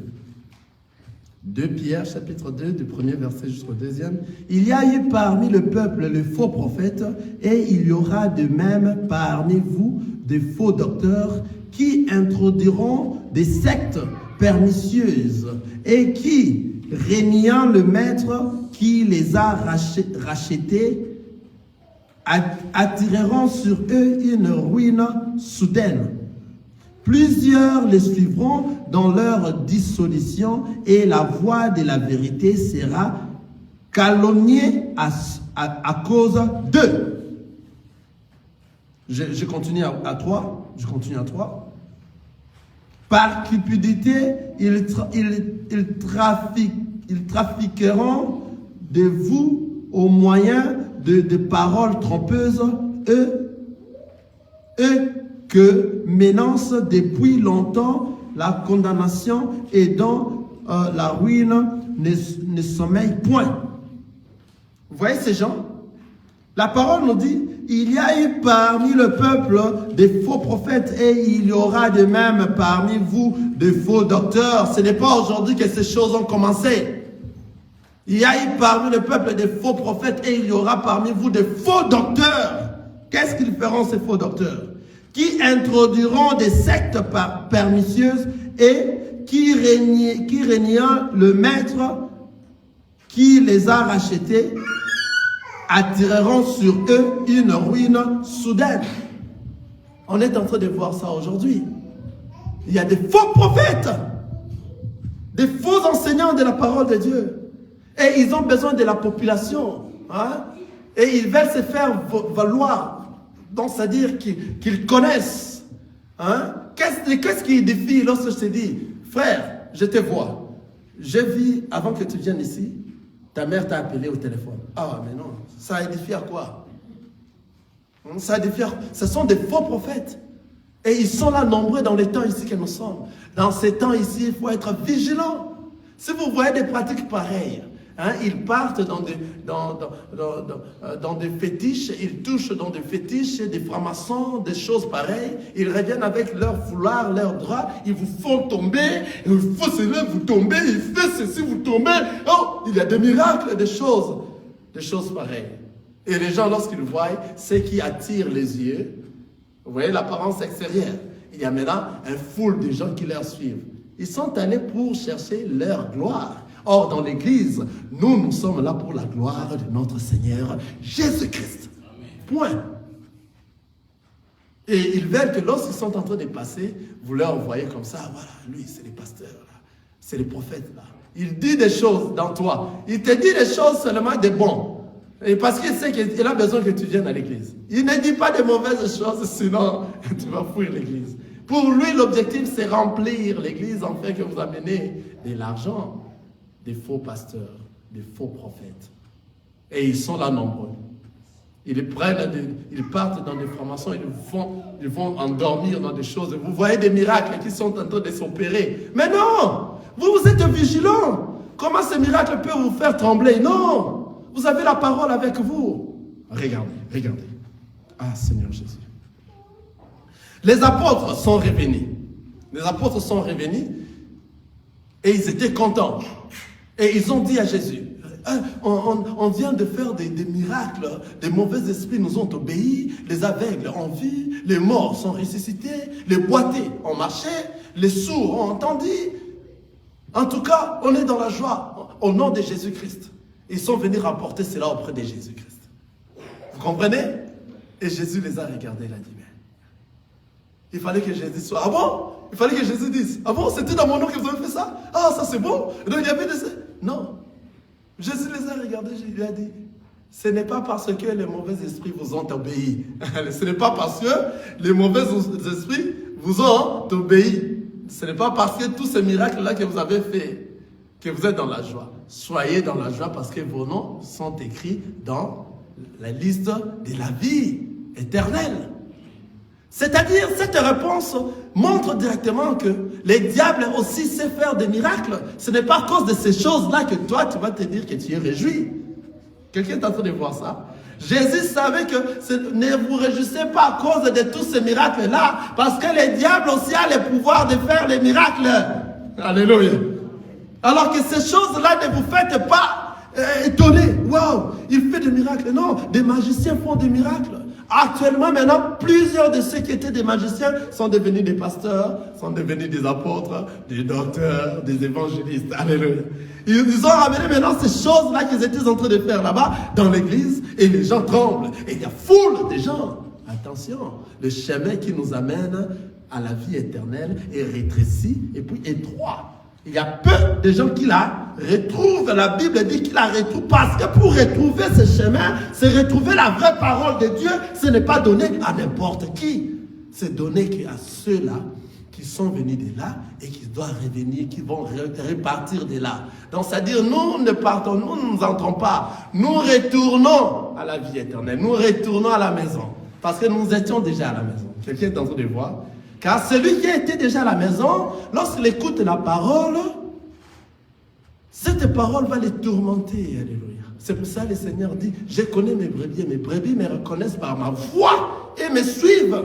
2 Pierre chapitre 2, du premier verset jusqu'au deuxième. Il y a eu parmi le peuple les faux prophètes, et il y aura de même parmi vous des faux docteurs qui introduiront des sectes pernicieuses et qui, régnant le maître qui les a rachetés, attireront sur eux une ruine soudaine. Plusieurs les suivront dans leur dissolution et la voie de la vérité sera calomniée à cause d'eux. Je continue à 3. Je continue à 3. Par cupidité, ils trafiqueront de vous au moyen de paroles trompeuses, eux que menacent depuis longtemps la condamnation et dont la ruine ne sommeille point. Vous voyez ces gens? La parole nous dit, il y a eu parmi le peuple des faux prophètes et il y aura de même parmi vous des faux docteurs. Ce n'est pas aujourd'hui que ces choses ont commencé. Il y a eu parmi le peuple des faux prophètes et il y aura parmi vous des faux docteurs. Qu'est-ce qu'ils feront ces faux docteurs? Qui introduiront des sectes pernicieuses et qui régnant le maître qui les a rachetés attireront sur eux une ruine soudaine. On est en train de voir ça aujourd'hui. Il y a des faux prophètes, des faux enseignants de la parole de Dieu. Et ils ont besoin de la population. Hein? Et ils veulent se faire valoir. Donc, c'est-à-dire qu'ils connaissent. Hein? Qu'est-ce qui défie lorsque je te dis, frère, je te vois. Je vis, avant que tu viennes ici, ta mère t'a appelé au téléphone. Ah, mais non, ça édifie à quoi? Ça édifie à quoi? Ce sont des faux prophètes. Et ils sont là nombreux dans les temps ici que nous sommes. Dans ces temps ici, il faut être vigilant. Si vous voyez des pratiques pareilles, hein, ils partent dans des fétiches, ils touchent dans des fétiches, des francs-maçons, des choses pareilles. Ils reviennent avec leur foulard, leurs draps, ils vous font tomber, il faut cela, vous tombez, il fait ceci, vous tombez. Oh, il y a des miracles, des choses pareilles. Et les gens, lorsqu'ils voient, ce qui attire les yeux, vous voyez l'apparence extérieure. Il y a maintenant un foule de gens qui leur suivent. Ils sont allés pour chercher leur gloire. Or, dans l'Église, nous sommes là pour la gloire de notre Seigneur Jésus-Christ. Point. Et ils veulent que lorsqu'ils sont en train de passer, vous leur voyez comme ça, voilà, lui, c'est les pasteurs, là. C'est les prophètes, là. Il dit des choses dans toi. Il te dit des choses seulement de bon. Et parce qu'il sait qu'il a besoin que tu viennes à l'église. Il ne dit pas de mauvaises choses, sinon tu vas fuir l'église. Pour lui, l'objectif, c'est remplir l'église, en fait, que vous amenez de l'argent. Des faux pasteurs, des faux prophètes. Et ils sont là nombreux. Ils partent dans des formations, ils vont endormir dans des choses. Vous voyez des miracles qui sont en train de s'opérer. Mais non! Vous êtes vigilants. Comment ces miracles peuvent vous faire trembler? Non! Vous avez la parole avec vous. Regardez. Ah, Seigneur Jésus. Les apôtres sont revenus. Et ils étaient contents. Et ils ont dit à Jésus, On vient de faire des miracles. Des mauvais esprits nous ont obéi. Les aveugles ont vu. Les morts sont ressuscités. Les boités ont marché. Les sourds ont entendu. En tout cas, on est dans la joie au nom de Jésus-Christ. Ils sont venus rapporter cela auprès de Jésus-Christ. Vous comprenez? Et Jésus les a regardés, il a dit, mais il fallait que Jésus soit, ah bon? Il fallait que Jésus dise, ah bon, c'était dans mon nom que vous avez fait ça? Ah, ça c'est bon? Donc il y avait des... Non. Jésus les a regardés, il lui a dit, ce n'est pas parce que les mauvais esprits vous ont obéi. Ce n'est pas parce que les mauvais esprits vous ont obéi. Ce n'est pas parce que tous ces miracles-là que vous avez fait que vous êtes dans la joie. Soyez dans la joie parce que vos noms sont écrits dans la liste de la vie éternelle. C'est-à-dire, cette réponse montre directement que les diables aussi savent faire des miracles. Ce n'est pas à cause de ces choses-là que toi, tu vas te dire que tu es réjoui. Quelqu'un est en train de voir ça? Jésus savait que ne vous réjouissez pas à cause de tous ces miracles-là, parce que les diables aussi ont le pouvoir de faire les miracles. Alléluia. Alors que ces choses-là, ne vous faites pas étonner. Waouh, il fait des miracles. Non, des magiciens font des miracles. Actuellement, maintenant, plusieurs de ceux qui étaient des magiciens sont devenus des pasteurs, sont devenus des apôtres, des docteurs, des évangélistes. Alléluia. Ils ont ramené maintenant ces choses-là qu'ils étaient en train de faire là-bas dans l'église et les gens tremblent. Et il y a foule de gens. Attention, le chemin qui nous amène à la vie éternelle est rétréci et puis étroit. Il y a peu de gens qui la retrouvent. La Bible dit qu'il la retrouve parce que pour retrouver ce chemin, c'est retrouver la vraie parole de Dieu. Ce n'est pas donné à n'importe qui. C'est donné à ceux-là qui sont venus de là et qui doivent revenir, qui vont repartir de là. Donc, c'est-à-dire, nous ne partons, nous n'entrons pas. Nous retournons à la vie éternelle. Nous retournons à la maison. Parce que nous étions déjà à la maison. Quelqu'un est en train de voir? Car celui qui était déjà à la maison, lorsqu'il écoute la parole, cette parole va les tourmenter. Alléluia. C'est pour ça que le Seigneur dit, je connais mes brebis et mes brebis me reconnaissent par ma voix et me suivent.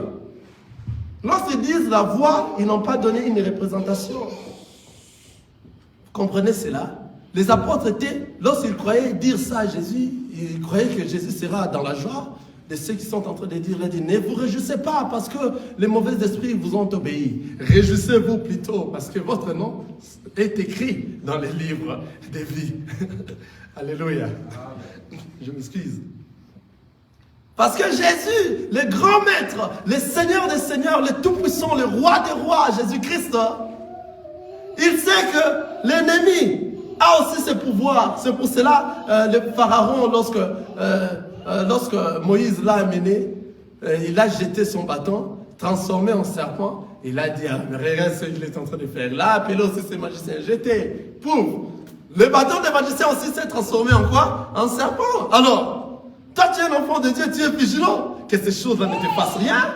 Lorsqu'ils disent la voix, ils n'ont pas donné une représentation. Vous comprenez cela? Les apôtres étaient, lorsqu'ils croyaient dire ça à Jésus, ils croyaient que Jésus sera dans la joie. De ceux qui sont en train de dire, ne vous réjouissez pas parce que les mauvais esprits vous ont obéi. Réjouissez-vous plutôt parce que votre nom est écrit dans les livres des vies. Alléluia. Je m'excuse. Parce que Jésus, le grand maître, le Seigneur des seigneurs, le tout-puissant, le roi des rois, Jésus-Christ, il sait que l'ennemi a aussi ses pouvoirs. C'est pour cela, le pharaon, lorsque Moïse l'a amené, il a jeté son bâton, transformé en serpent. Il a dit, regarde ce qu'il est en train de faire. Là, appelé aussi ses magiciens, jeté. Pouf! Le bâton des magiciens aussi s'est transformé en quoi? En serpent. Alors, toi tu es un enfant de Dieu, tu es vigilant. Que ces choses-là ne te fassent rien.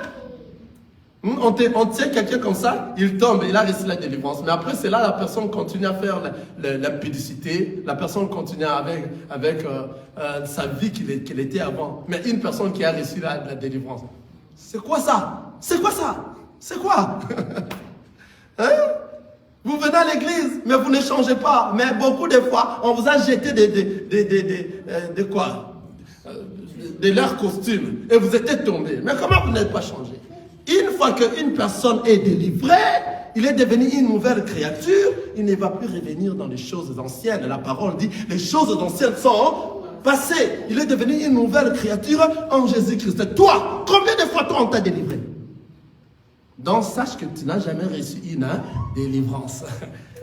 On tient quelqu'un comme ça, il tombe, il a reçu la délivrance. Mais après, c'est là la personne continue à faire la pudicité, la personne continue avec sa vie qu'il était avant. Mais une personne qui a reçu la délivrance. C'est quoi ça? C'est quoi ça? C'est quoi? Hein? Vous venez à l'église, mais vous ne changez pas. Mais beaucoup de fois, on vous a jeté de leurs costumes et vous étiez tombé. Mais comment vous n'êtes pas changé? Une fois qu'une personne est délivrée, il est devenu une nouvelle créature, il ne va plus revenir dans les choses anciennes. La parole dit, les choses anciennes sont passées. Il est devenu une nouvelle créature en Jésus-Christ. Toi, combien de fois toi on t'a délivré? Donc sache que tu n'as jamais reçu une délivrance.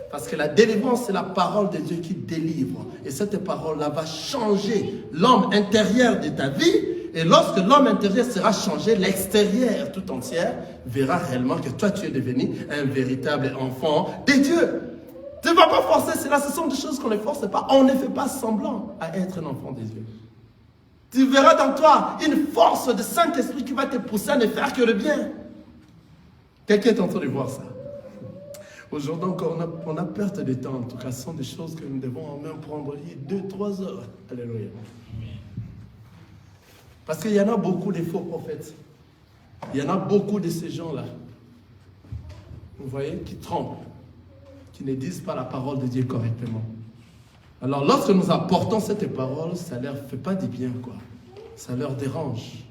Parce que la délivrance, c'est la parole de Dieu qui délivre. Et cette parole-là va changer l'homme intérieur de ta vie. Et lorsque l'homme intérieur sera changé, l'extérieur tout entier verra réellement que toi, tu es devenu un véritable enfant de Dieu. Tu ne vas pas forcer cela. Ce sont des choses qu'on ne force pas. On ne fait pas semblant à être un enfant de Dieu. Tu verras dans toi une force de Saint-Esprit qui va te pousser à ne faire que le bien. Quelqu'un est en train de voir ça. Aujourd'hui encore, on a perte de temps. En tout cas, ce sont des choses que nous devons même prendre 2-3 heures. Alléluia. Parce qu'il y en a beaucoup de faux prophètes. Il y en a beaucoup de ces gens-là. Vous voyez, qui trompent, qui ne disent pas la parole de Dieu correctement. Alors, lorsque nous apportons cette parole, ça ne leur fait pas du bien, quoi. Ça leur dérange.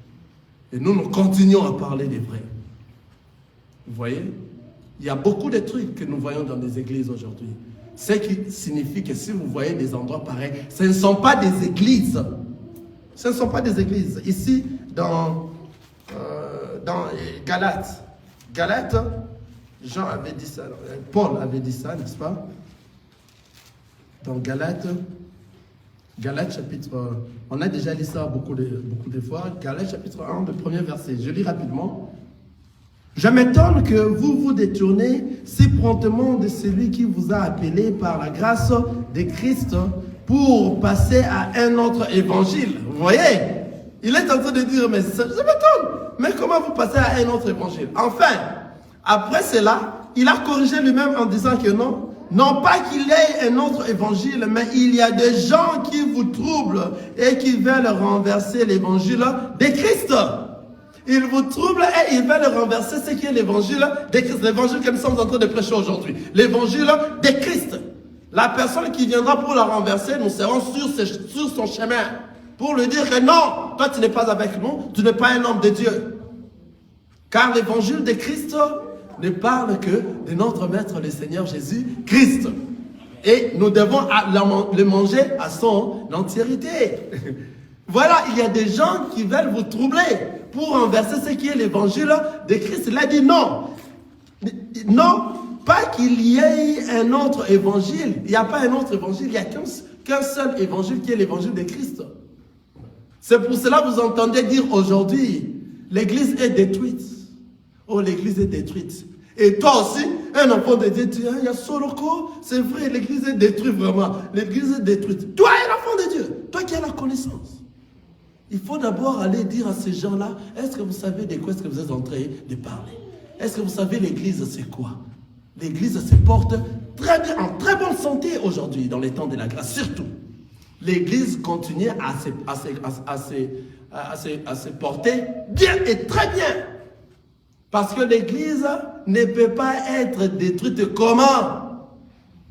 Et nous continuons à parler des vrais. Vous voyez? Il y a beaucoup de trucs que nous voyons dans les églises aujourd'hui. Ce qui signifie que si vous voyez des endroits pareils, ce ne sont pas des églises. Ce ne sont pas des églises. Ici, dans Galates, Jean avait dit ça, Paul avait dit ça, n'est-ce pas? Dans Galates chapitre, on a déjà lu ça beaucoup de fois, Galates chapitre 1, le premier verset, je lis rapidement. Je m'étonne que vous vous détournez si promptement de celui qui vous a appelé par la grâce de Christ pour passer à un autre évangile. Vous voyez? Il est en train de dire, mais je m'étonne, mais comment vous passez à un autre évangile? Enfin, après cela, il a corrigé lui-même en disant que non pas qu'il y ait un autre évangile, mais il y a des gens qui vous troublent et qui veulent renverser l'évangile de Christ. Ils vous troublent et ils veulent renverser ce qui est l'évangile de Christ, l'évangile que nous sommes en train de prêcher aujourd'hui, l'évangile de Christ. La personne qui viendra pour la renverser, nous serons sur son chemin pour lui dire que non, toi tu n'es pas avec nous, tu n'es pas un homme de Dieu. Car l'évangile de Christ ne parle que de notre Maître, le Seigneur Jésus-Christ. Et nous devons le manger à son entièreté. Voilà, il y a des gens qui veulent vous troubler pour renverser ce qui est l'évangile de Christ. Il a dit non. Non, pas qu'il y ait un autre évangile. Il n'y a pas un autre évangile, il n'y a qu'un seul évangile qui est l'évangile de Christ. C'est pour cela que vous entendez dire aujourd'hui, l'église est détruite. Oh, l'église est détruite. Et toi aussi, un enfant de Dieu, tu dis, il y a Soroko, c'est vrai, l'église est détruite vraiment. L'église est détruite. Toi, un enfant de Dieu, toi qui as la connaissance. Il faut d'abord aller dire à ces gens-là, est-ce que vous savez de quoi est-ce que vous êtes en train de parler? Est-ce que vous savez l'église c'est quoi? L'église se porte très bien, en très bonne santé aujourd'hui, dans les temps de la grâce, surtout. L'église continue à se porter bien et très bien. Parce que l'église ne peut pas être détruite. Comment?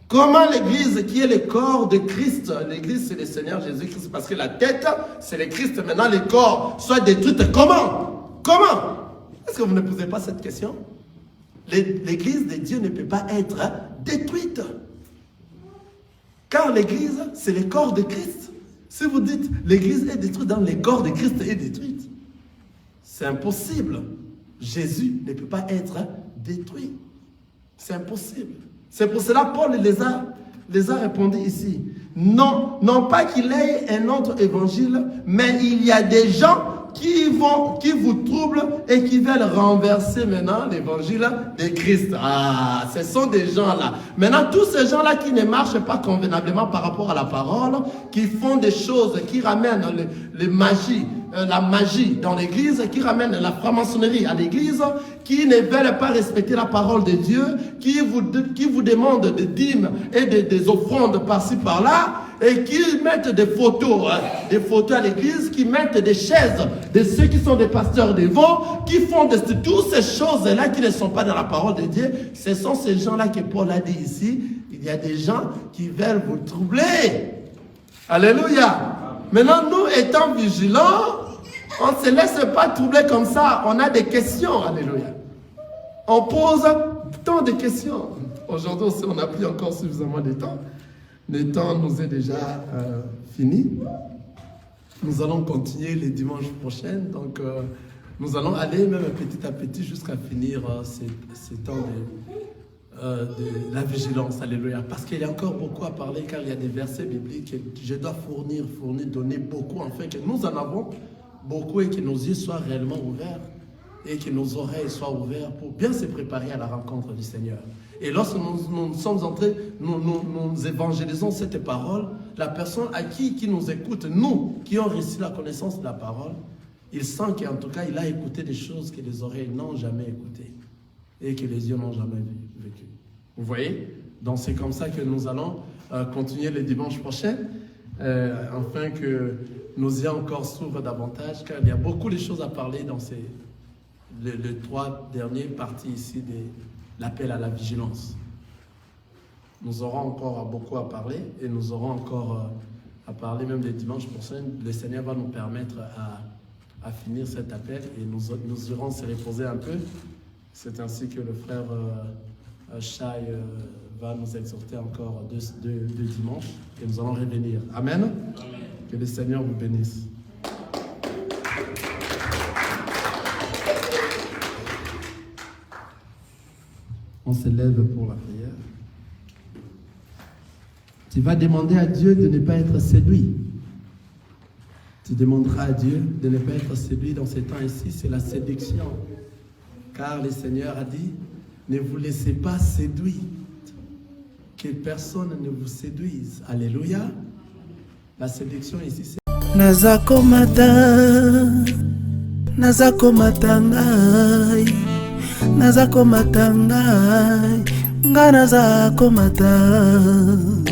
Comment l'église qui est le corps de Christ, l'église c'est le Seigneur Jésus-Christ, parce que la tête c'est le Christ, maintenant le corps soit détruit. Comment? Comment? Est-ce que vous ne posez pas cette question? L'église de Dieu ne peut pas être détruite. Car l'église c'est le corps de Christ. Si vous dites l'église est détruite, dans le corps de Christ est détruite, c'est impossible. Jésus ne peut pas être détruit. C'est impossible. C'est pour cela Paul les a répondu ici. Non, non pas qu'il ait un autre évangile, mais il y a des gens qui vous troublent et qui veulent renverser maintenant l'évangile de Christ. Ah, ce sont des gens-là. Maintenant, tous ces gens-là qui ne marchent pas convenablement par rapport à la parole, qui font des choses, qui ramènent la magie dans l'église, qui ramènent la franc-maçonnerie à l'église, qui ne veulent pas respecter la parole de Dieu, qui vous demandent des dîmes et des offrandes par-ci par-là, et qui mettent des photos à l'église, qui mettent des chaises de ceux qui sont des pasteurs dévots, qui font toutes ces choses-là qui ne sont pas dans la parole de Dieu. Ce sont ces gens-là que Paul a dit ici. Il y a des gens qui veulent vous troubler. Alléluia. Maintenant, nous étant vigilants, on ne se laisse pas troubler comme ça. On a des questions. Alléluia. On pose tant de questions. Aujourd'hui aussi, on n'a plus encore suffisamment de temps. Le temps nous est déjà fini. Nous allons continuer les dimanches prochains. Donc, nous allons aller même petit à petit jusqu'à finir ces temps de la vigilance. Alléluia. Parce qu'il y a encore beaucoup à parler, car il y a des versets bibliques que je dois fournir, donner beaucoup, afin que nous en avons beaucoup et que nos yeux soient réellement ouverts et que nos oreilles soient ouvertes pour bien se préparer à la rencontre du Seigneur. Et lorsque nous sommes entrés, nous évangélisons cette parole, la personne à qui nous écoute, nous qui avons reçu la connaissance de la parole, il sent qu'en tout cas, il a écouté des choses que les oreilles n'ont jamais écoutées et que les yeux n'ont jamais vécues. Vous voyez? Donc c'est comme ça que nous allons continuer le dimanche prochain, afin que nous ayons encore s'ouvre davantage, car il y a beaucoup de choses à parler dans les 3 dernières parties ici de l'appel à la vigilance. Nous aurons encore beaucoup à parler et nous aurons encore à parler même les dimanches prochains. Le Seigneur va nous permettre à finir cet appel et nous irons se reposer un peu. C'est ainsi que le frère Chai va nous exhorter encore deux dimanches et nous allons revenir. Amen. Amen. Que le Seigneur vous bénisse. On se lève pour la prière. Tu vas demander à Dieu de ne pas être séduit. Tu demanderas à Dieu de ne pas être séduit dans ces temps ici. C'est la séduction. Car le Seigneur a dit, ne vous laissez pas séduire. Que personne ne vous séduise. Alléluia. La séduction ici, c'est... Nazako matangai, nazako matangai, nga nazako matangai.